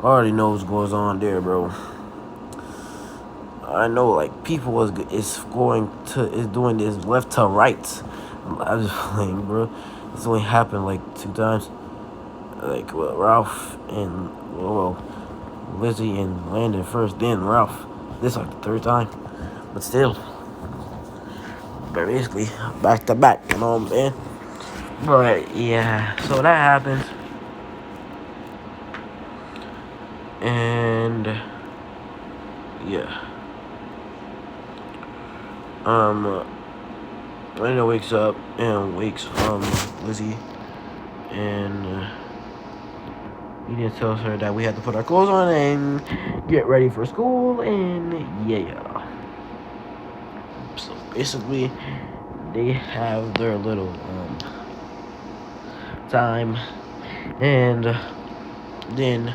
Already know what goes on there, bro. I know, like, people is doing this left to right. I'm just playing, bro. This only happened like 2 times. Like, well, Ralph and Lizzie and Landon first, then Ralph. This like the 3rd time. But still, but basically, back to back, you know what I'm saying? But yeah, so that happens. And yeah. Landon wakes up and wakes Lizzie, and he just tells her that we have to put our clothes on and get ready for school, and yeah. So basically, they have their little time, and then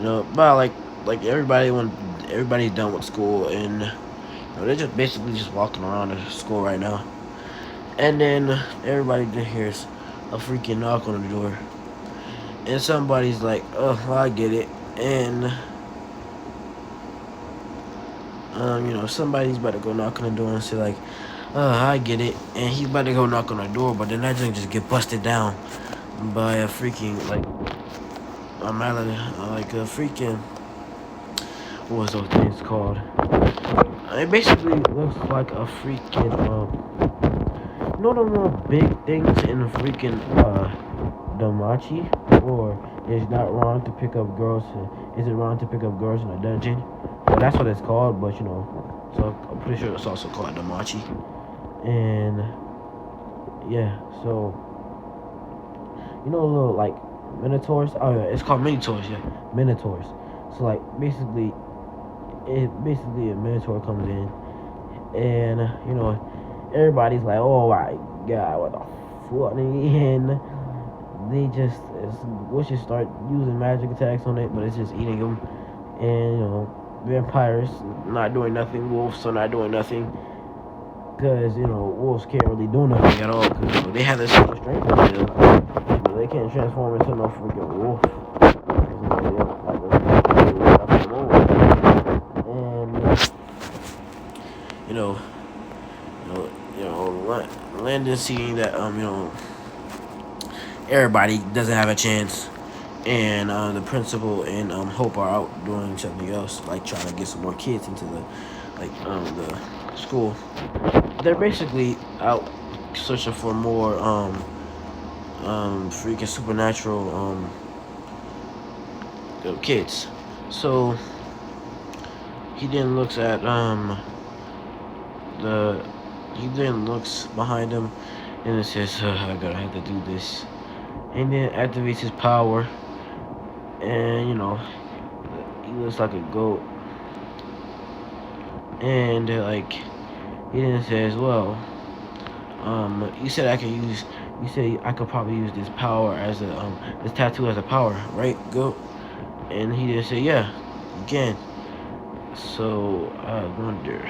about like everybody's done with school, and they're just basically just walking around the school right now. And then everybody just hears a freaking knock on the door. And somebody's like, oh, I get it. And, somebody's about to go knock on the door and say, like, oh, I get it. And he's about to go knock on the door, but then that thing just get busted down by a freaking, like a freaking, what was those things called? It basically looks like a freaking, the more big things in the freaking, Damachi, or is not wrong to pick up girls? Is it wrong to pick up girls in a dungeon? Well, that's what it's called, but so I'm pretty sure it's also called Damachi. And yeah, so little like minotaurs. Oh yeah, it's called minotaurs. Yeah, minotaurs. So like basically a minotaur comes in, and everybody's like, oh my god, what the fuck? And they just start using magic attacks on it, but it's just eating them. And vampires not doing nothing, wolves are not doing nothing, because wolves can't really do nothing at all, because they have this super strength in them, but they can't transform into no freaking wolf. And Landon seeing that everybody doesn't have a chance, and the principal and Hope are out doing something else, like trying to get some more kids into the school. They're basically out searching for more freaking supernatural kids. So he then looks at he then looks behind him, and it says, I gotta have to do this. And then activates his power, and he looks like a goat. And he then says, well, you said I could probably use this power as this tattoo as a power, right, goat? And he didn't say, yeah, you can. So I wonder.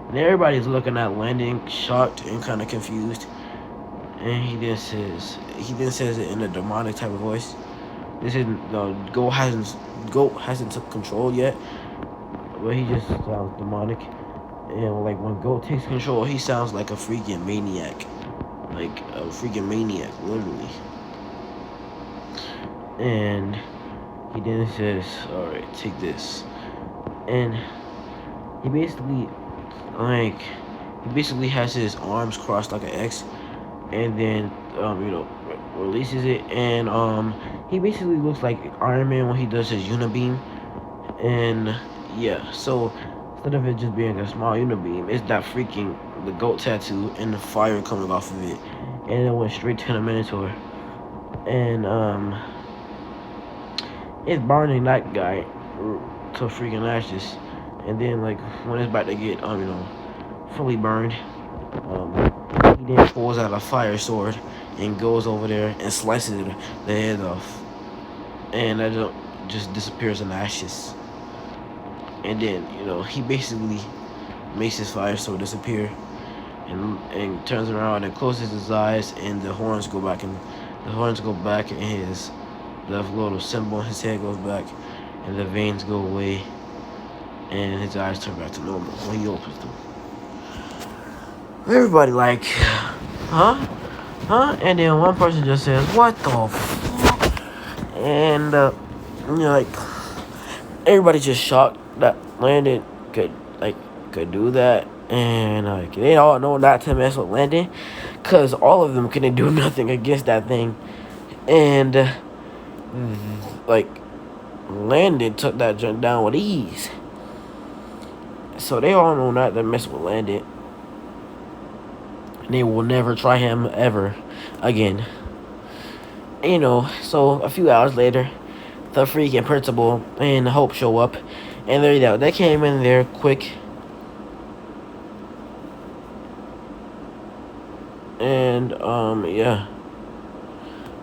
And everybody's looking at Landon, shocked and kind of confused. And he then says it in a demonic type of voice. This isn't goat hasn't took control yet, but he just sounds demonic. And like when goat takes control, he sounds like a freaking maniac, literally. And he then says, "All right, take this." And he basically has his arms crossed like an X, and then releases it, and he basically looks like Iron Man when he does his unibeam. And yeah, so instead of it just being a small unibeam, it's that freaking the goat tattoo and the fire coming off of it, and it went straight to the Minotaur, and it's burning that guy to freaking ashes. And then when it's about to get fully burned, he then pulls out a fire sword and goes over there and slices the head off, and that just disappears in ashes. And then he basically makes his fire sword disappear, and turns around and closes his eyes, and the horns go back, and his the little symbol on his head goes back, and the veins go away, and his eyes turn back to normal when he opens them. Everybody huh? And then one person just says, "What the fuck?" And everybody's just shocked that Landon could like could do that, and they all know not to mess with Landon, cause all of them couldn't do nothing against that thing, and like Landon took that junk down with ease. So they all know not to mess with Landon. They will never try him ever again. So a few hours later, the freaking principal and Hope show up, and they came in there quick, and yeah,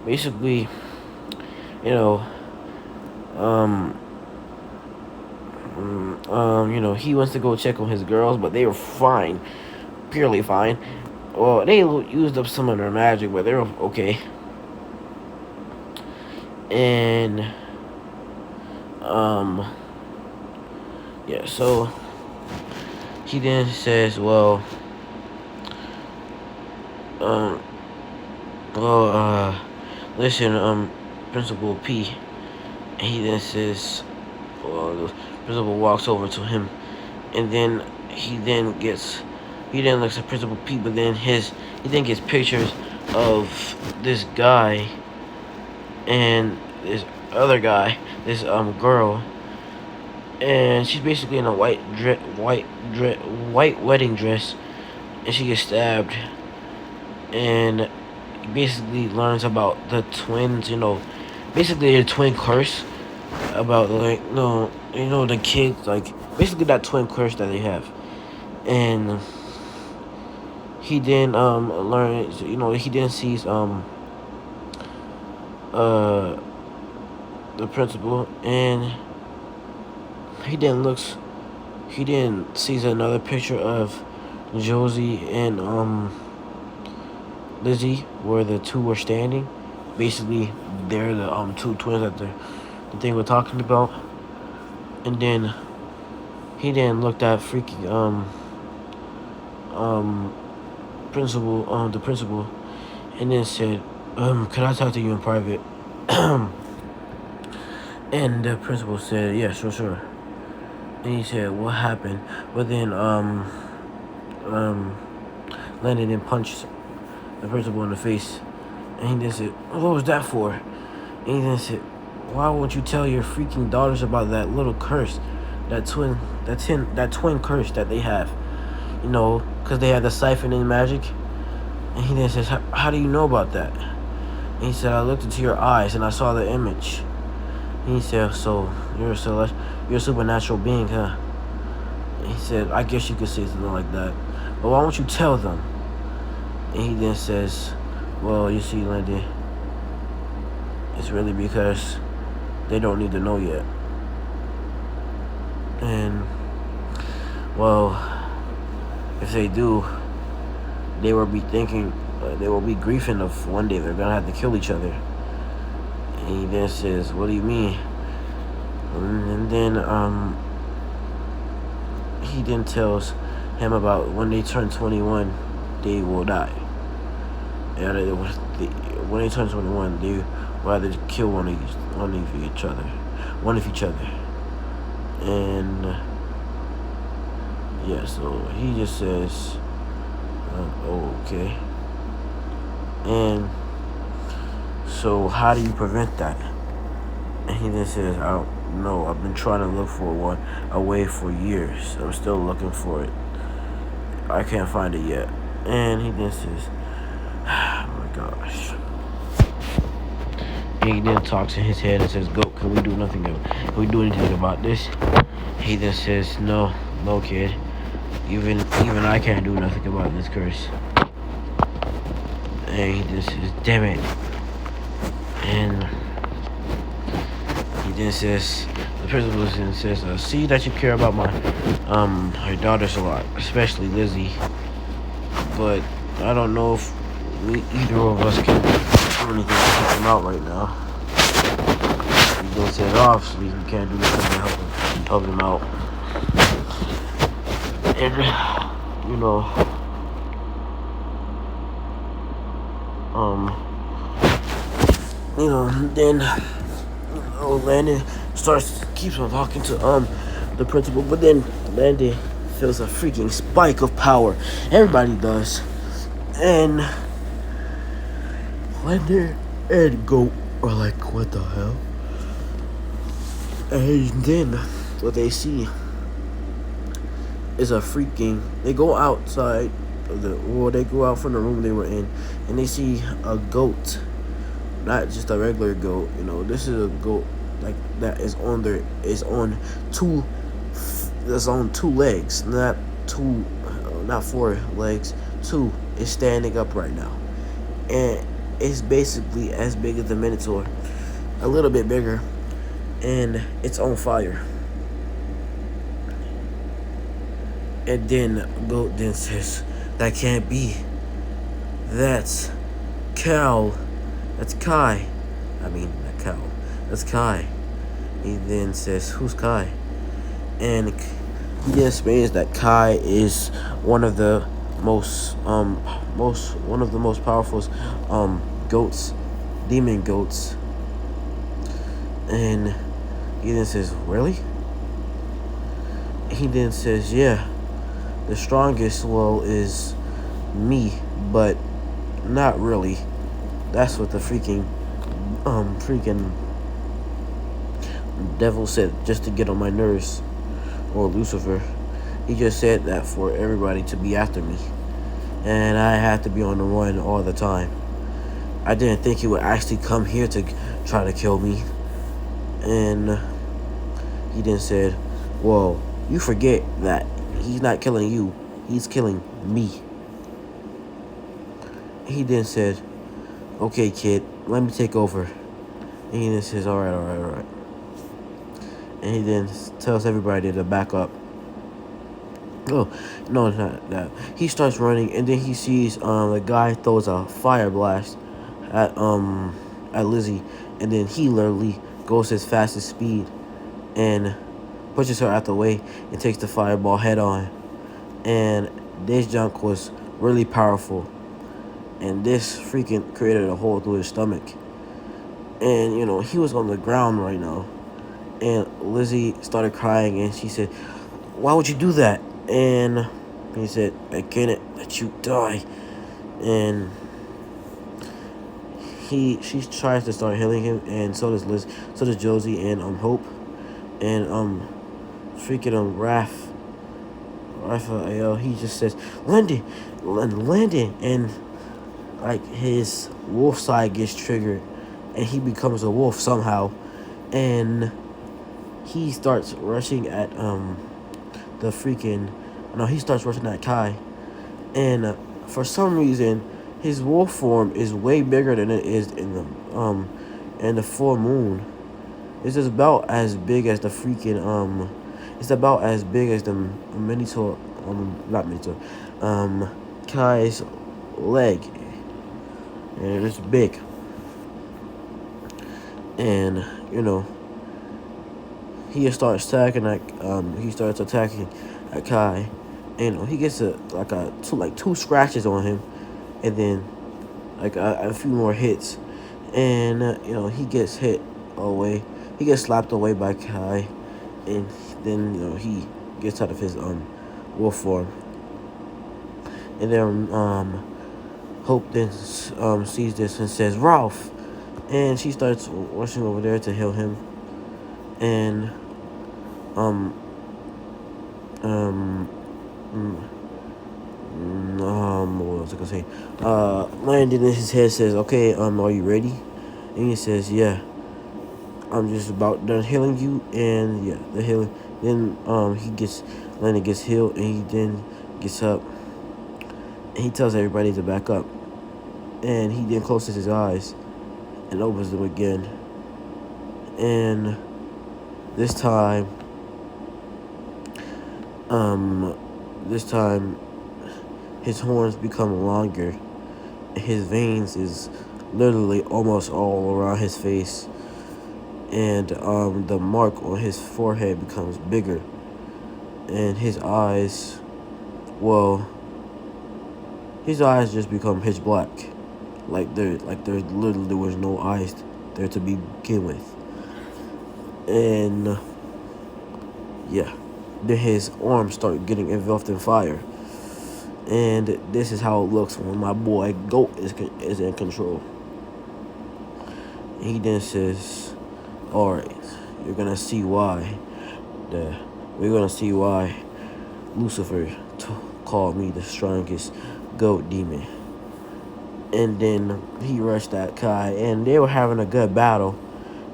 basically, you know, he wants to go check on his girls, but they were fine, purely fine. Well, they used up some of their magic, but they were okay. And yeah, so he then says, well, listen, Principal P. And he then says, well, the principal walks over to him, and then he then looks at Principal P, but then he then gets pictures of this guy and this other guy, this girl, and she's basically in a white wedding dress, and she gets stabbed, and basically learns about the twins, basically the twin curse, about the kids, like basically that twin curse that they have, and he then learns, he then sees the principal, and he then sees another picture of Josie and Lizzie, where the two were standing. Basically, they're the two twins that the thing we're talking about. And then he then looked at freaking the principal, and then said, could I talk to you in private? And the principal said, yeah, sure. And he said, what happened? But then Landon then punched the principal in the face, and he then said, what was that for? And he then said, why won't you tell your freaking daughters about that little curse, that twin curse that they have, because they had the siphoning magic. And he then says, how do you know about that? And he said, I looked into your eyes and I saw the image. And he said, so you're a supernatural being, huh? And he said, I guess you could say something like that, but why won't you tell them? And he then says, well, you see, Landon, it's really because they don't need to know yet. And, well, if they do, they will be grieving of one day they're gonna have to kill each other. And he then says, what do you mean? And then he then tells him about when they turn 21, they will die. And when they turn 21, they will either kill one of each other. And yeah, so he just says, okay. And so how do you prevent that? And he then says, I don't know. I've been trying to look for a way for years. I'm still looking for it. I can't find it yet. And he then says, oh my gosh. And he then talks in his head and says, Goat, can we do anything about this? He then says, no, kid. Even I can't do nothing about this curse. And he then says, damn it. And he then says, the principal then says, see that you care about her daughters a lot, especially Lizzie. But I don't know if either of us can do anything to help them out right now. He then says off, so we can't do nothing to help them out. And then Landon keeps on talking to the principal, but then Landon feels a freaking spike of power. Everybody does. And Landon and Goat are like, what the hell? And then what they see is a freaking. They go outside, they go out from the room they were in, and they see a goat, not just a regular goat. This is a goat like that is on two, that's on two legs, not four legs. Two is standing up right now, and it's basically as big as the Minotaur, a little bit bigger, and it's on fire. And then Goat then says, that can't be. That's Cal. That's Kai. I mean, not Cal. That's Kai. He then says, who's Kai? And he then explains that Kai is one of the most powerful goats, demon goats. And he then says, really? He then says, yeah. The strongest, is me, but not really. That's what the freaking devil said, just to get on my nerves, or Lucifer. He just said that for everybody to be after me, and I have to be on the run all the time. I didn't think he would actually come here to try to kill me. And he then said, well, you forget that he's not killing you, he's killing me. He then said, okay, kid, let me take over. And he then says, all right. And he then tells everybody to back up. Oh, no, it's not that. He starts running, and then he sees the guy throws a fire blast at Lizzie, and then he literally goes his fastest speed and pushes her out the way and takes the fireball head on. And this junk was really powerful, and this freaking created a hole through his stomach. And he was on the ground right now, and Lizzie started crying, and she said, why would you do that? And he said, I can't let you die. And she tries to start healing him, and so does Liz, so does Josie and Hope, and freaking Raphael. He just says, Landon, and like his wolf side gets triggered, and he becomes a wolf somehow, and he starts rushing at he starts rushing at Kai, and for some reason his wolf form is way bigger than it is in the full moon. It's just about as big as the freaking it's about as big as the Minotaur, not Minotaur, Kai's leg, and it's big. And he starts attacking at Kai. And he gets two scratches on him, and then a few more hits, and he gets hit away. He gets slapped away by Kai, and then he gets out of his wolf form. And then Hope then sees this and says, Ralph, and she starts rushing over there to heal him. And what was I gonna say? Landon in his head says, okay, are you ready? And he says, yeah, I'm just about done healing you. And yeah, the healing. Then Landon gets healed, and he then gets up, and he tells everybody to back up, and he then closes his eyes and opens them again. And this time his horns become longer. His veins is literally almost all around his face, and the mark on his forehead becomes bigger, and his eyes just become pitch black, like there literally was no eyes there to begin with. And yeah, then his arms start getting engulfed in fire. And this is how it looks when my boy Goat is in control. He then says, "Alright, you're gonna see why. We're gonna see why Lucifer called me the strongest goat demon." And then he rushed at Kai, and they were having a good battle.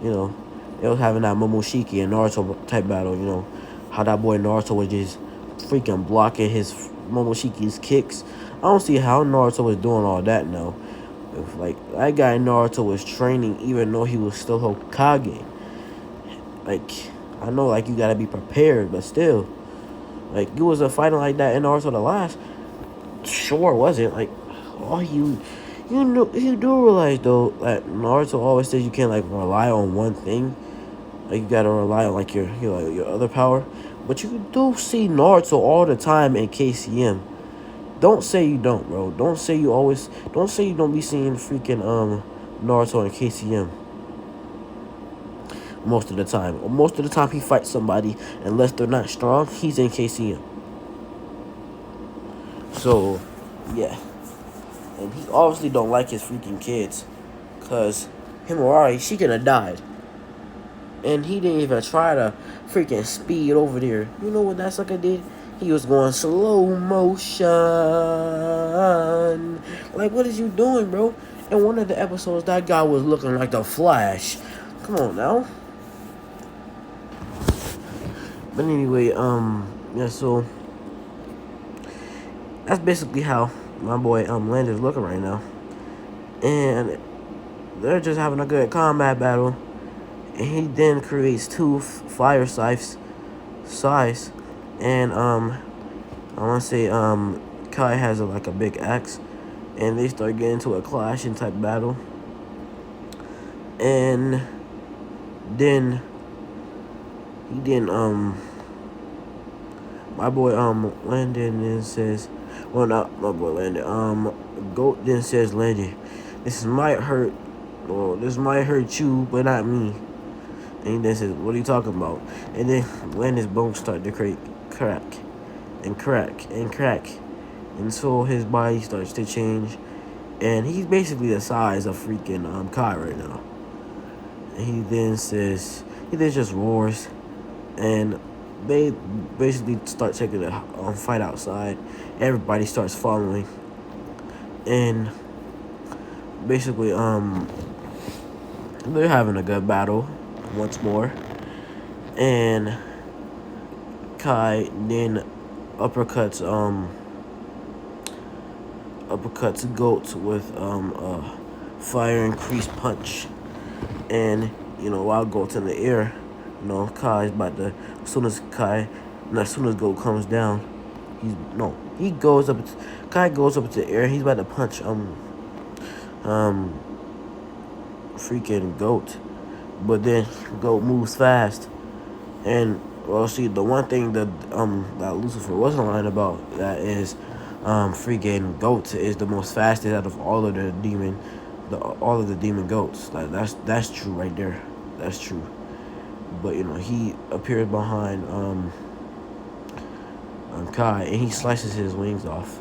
You know, they was having that Momoshiki and Naruto type battle. You know, how that boy Naruto was just freaking blocking his Momoshiki's kicks. I don't see how Naruto was doing all that now. If, like, that guy Naruto was training even though he was still Hokage. Like, I know, like, you gotta be prepared, but still. Like, you was a fighting like that in Naruto the last. Sure wasn't. Like, all you know, you do realize, though, that Naruto always says you can't, like, rely on one thing. Like, you gotta rely on, like, your other power. But you do see Naruto all the time in KCM. Don't say you don't, bro. Don't say you don't be seeing freaking Naruto in KCM. Most of the time. Most of the time he fights somebody, unless they're not strong, he's in KCM. So, yeah. And he obviously don't like his freaking kids. Cause Himawari, she could have died. And he didn't even try to freaking speed over there. You know what that sucker did? He was going slow motion. Like, what is you doing, bro? In one of the episodes, that guy was looking like the Flash. Come on now. But anyway, yeah, so that's basically how my boy Landon's looking right now. And they're just having a good combat battle. And he then creates two fire scythes. And I wanna say Kai has like a big axe. And they start getting into a clashing type battle. And then my boy Landon then says, well, not my boy Landon, Goat then says, "Landon, this might hurt you, but not me." And he then says, "What are you talking about?" And then Landon's bones start to crack, and so his body starts to change, and he's basically the size of freaking Kai right now. And he then just roars, and they basically start taking a fight outside. Everybody starts following, and basically they're having a good battle once more. And Kai then uppercuts Goat with a fire increase punch. And while Goat's in the air, Kai's about to, as soon as Goat comes down, Kai goes up to the air. He's about to punch freaking Goat, but then Goat moves fast. And well, see, the one thing that Lucifer wasn't lying about, that is freaking Goat is the most fastest out of all of the demon goats. Like, that's true right there. That's true. But he appears behind Kai, and he slices his wings off,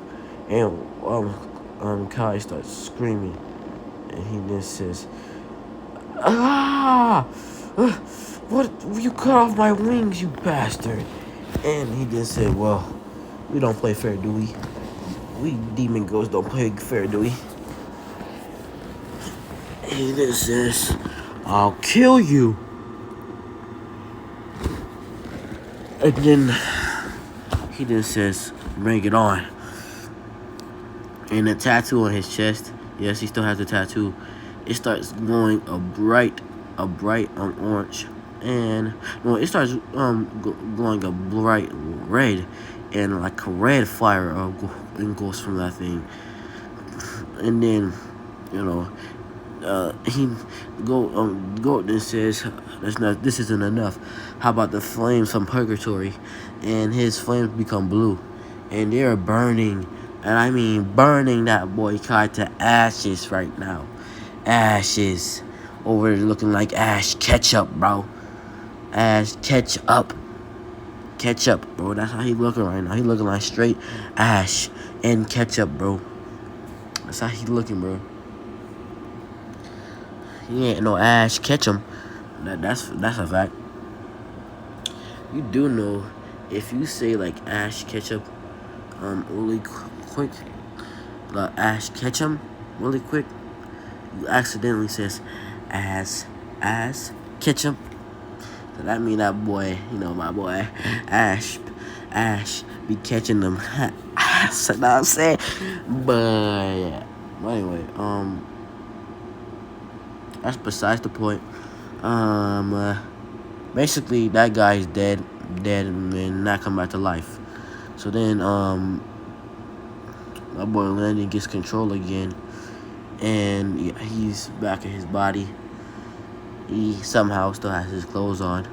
and Kai starts screaming, and he then says, "Ah! What? You cut off my wings, you bastard!" And he then said, "Well, we don't play fair, do we? We demon ghosts don't play fair, do we?" And he then says, "I'll kill you." And then he then says, "Bring it on." And the tattoo on his chest, yes, he still has the tattoo, it starts glowing a bright orange, and it starts glowing a bright red, and like a red fire goes from that thing. And then Goat then says, this isn't enough. How about the flames from purgatory? And his flames become blue, and they're burning, and I mean burning that boy Kai to ashes right now. Ashes. Over there looking like ash ketchup, bro. Ash ketchup. ketchup, bro. That's how he looking right now. He looking like straight ash and ketchup, bro. That's how he looking, bro. He ain't no ash ketchup. That's a fact. You do know if you say like ash ketchup, really quick, like ash ketchup, really quick, you accidentally says ass ketchup. So that mean that boy, my boy, Ash be catching them ass. You know what I'm saying? But yeah. But anyway, that's besides the point. Basically that guy is dead and not come back to life. So then, my boy Landon gets control again, and he's back in his body. He somehow still has his clothes on.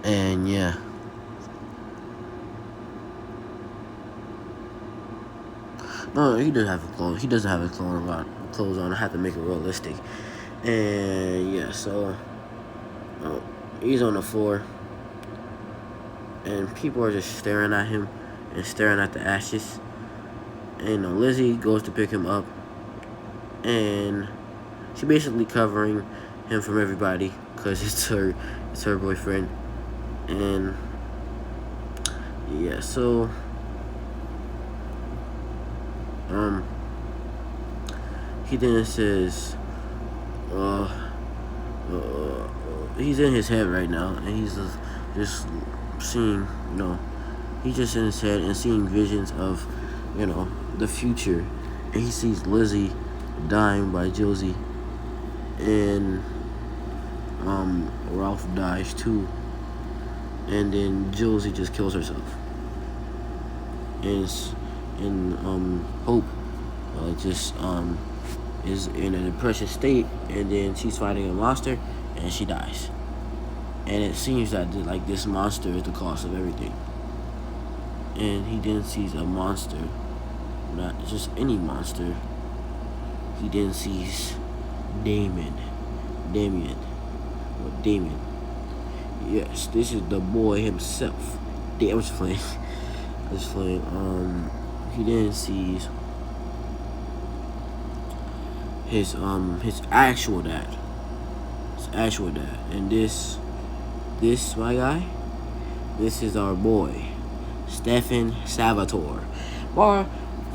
And yeah. No, he doesn't have clothes. He doesn't have his clothes on. I have to make it realistic. And yeah, so he's on the floor, and people are just staring at him and staring at the ashes. And Lizzie goes to pick him up, and she basically covering him from everybody because it's her boyfriend. And yeah, so he then says he's in his head right now, and he's just seeing, he's just in his head and seeing visions of, the future. And he sees Lizzie dying by Josie, and Ralph dies too, and then Josie just kills herself, and Hope just is in a depression state, and then she's fighting a monster and she dies. And it seems that like this monster is the cause of everything. And he then sees a monster, not just any monster. He then sees Damien. Yes, this is the boy himself. Damn, I'm just playing. He then sees his actual dad. And this my guy, this is our boy, Stefan Salvatore. Boy,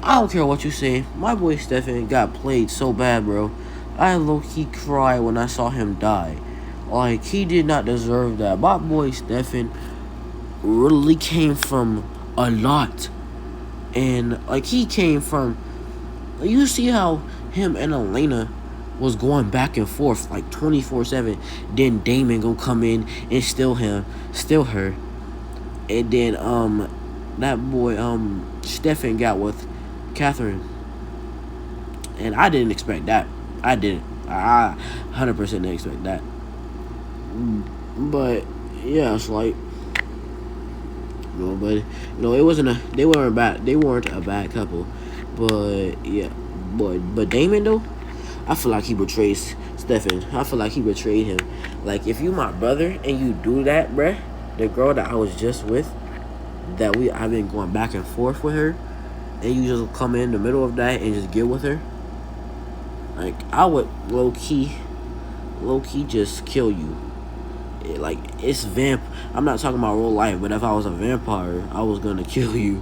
I don't care what you say. My boy Stefan got played so bad, bro. I low-key cried when I saw him die. Like, he did not deserve that. My boy Stefan really came from a lot. And, like, he came from... You see how him and Elena was going back and forth, like, 24/7. Then Damon gonna come in and steal her. And then, that boy, Stefan got with Catherine. And I didn't expect that. I didn't. I 100% didn't expect that. But yeah, it's like, but it wasn't they weren't a bad couple. But yeah, but Damon though, I feel like he betrayed Stefan. I feel like he betrayed him. Like, if you my brother and you do that, bruh, the girl that I was just with, I've been going back and forth with her, and you just come in the middle of that and just get with her, like, I would low key just kill you. Like, it's I'm not talking about real life, but if I was a vampire, I was gonna kill you,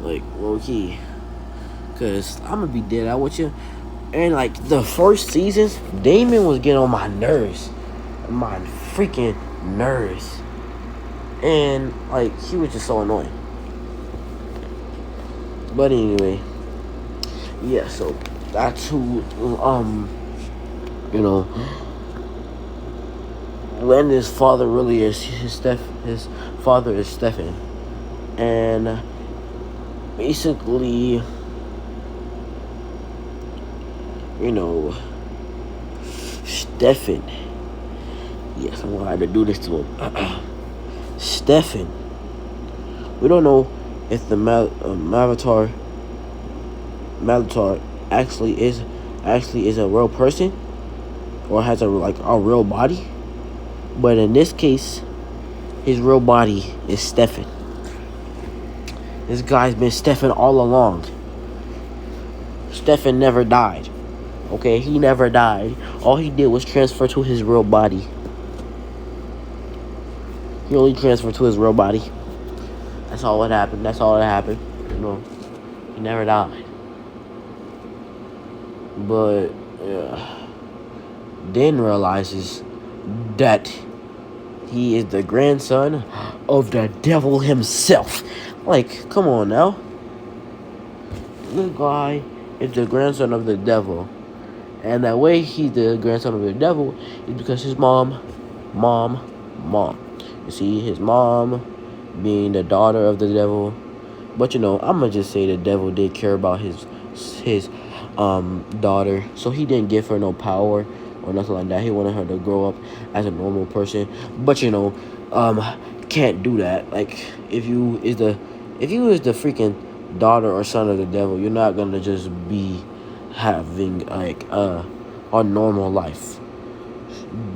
like, low key, cause I'm gonna be dead out with you. And like, the first seasons, Damon was getting on my nerves, my freaking nerves, and like, he was just so annoying. But anyway, yeah, so that's who, Landon's father really is. His father is Stefan. And basically, Stefan. Yes, I'm gonna have to do this to him. Stefan. We don't know if the Malatar actually is a real person, or has a real body. But in this case, His real body is Stefan. This guy's been Stefan all along. Stefan never died. Okay, he never died. All he did was transfer to his real body. He only transferred to his real body. That's all what happened. That's all that happened. You know, he never died. But then realizes that he is the grandson of the devil himself. Like, come on now. This guy is the grandson of the devil. And that way he's the grandson of the devil is because his mom. You see, his mom being the daughter of the devil. But you know, I'm gonna just say the devil did care about his daughter. So he didn't give her no power or nothing like that. He wanted her to grow up as a normal person. But you know, can't do that. Like if you is the freaking daughter or son of the devil, you're not gonna just be having like a normal life.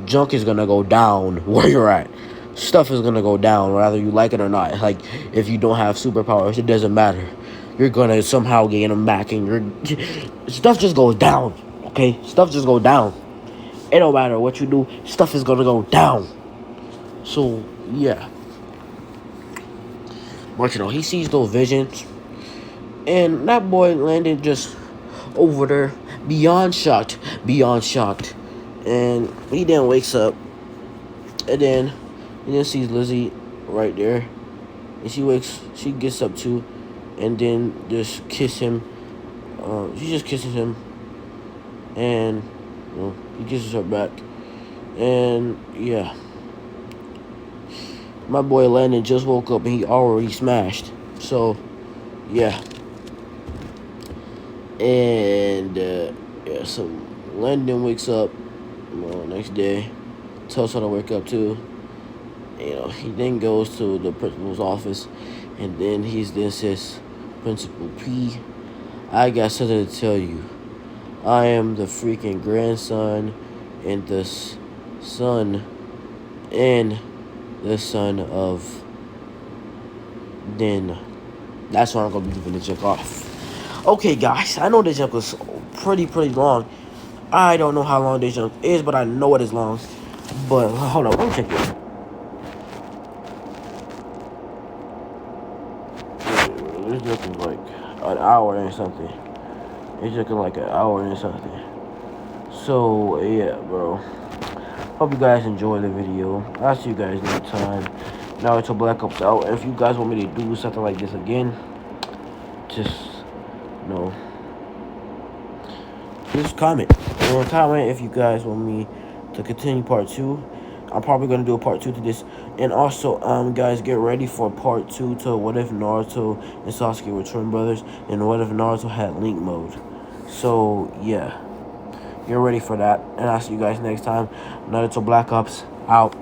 Junk is gonna go down where you're at. Stuff is gonna go down whether you like it or not. Like if you don't have superpowers, it doesn't matter. You're gonna somehow gain them back, and your stuff just goes down. Okay, stuff just go down. It don't matter what you do, stuff is gonna go down. So yeah, but you know, he sees those visions, and that boy Landon just over there beyond shocked, and he then wakes up, and then he then sees Lizzie right there, and she gets up too, and then just kiss him. She just kisses him, and you know, he kisses her back, and yeah. My boy Landon just woke up and he already smashed. So, yeah. And, yeah, so Landon wakes up, you know, next day. Tells her to wake up too. You know, he then goes to the principal's office. And then he then says, Principal P, I got something to tell you. I am the freaking grandson and the son and the son of then. That's why I'm gonna be leaving the junk off. Okay, guys, I know this junk was pretty long. I don't know how long this junk is, but I know it is long. But hold on, let me check it. This junk is like an hour and something. It's looking like an hour and something. So yeah, bro. Hope you guys enjoy the video. I'll see you guys next time. Now until Black Ops out. If you guys want me to do something like this again, just just comment. Comment if you guys want me to continue part 2. I'm probably gonna do a part 2 to this. And also, guys, get ready for part 2 to What If Naruto and Sasuke were twin brothers, and What If Naruto had link mode. So yeah. Get ready for that, and I'll see you guys next time. Naruto Black Ops out.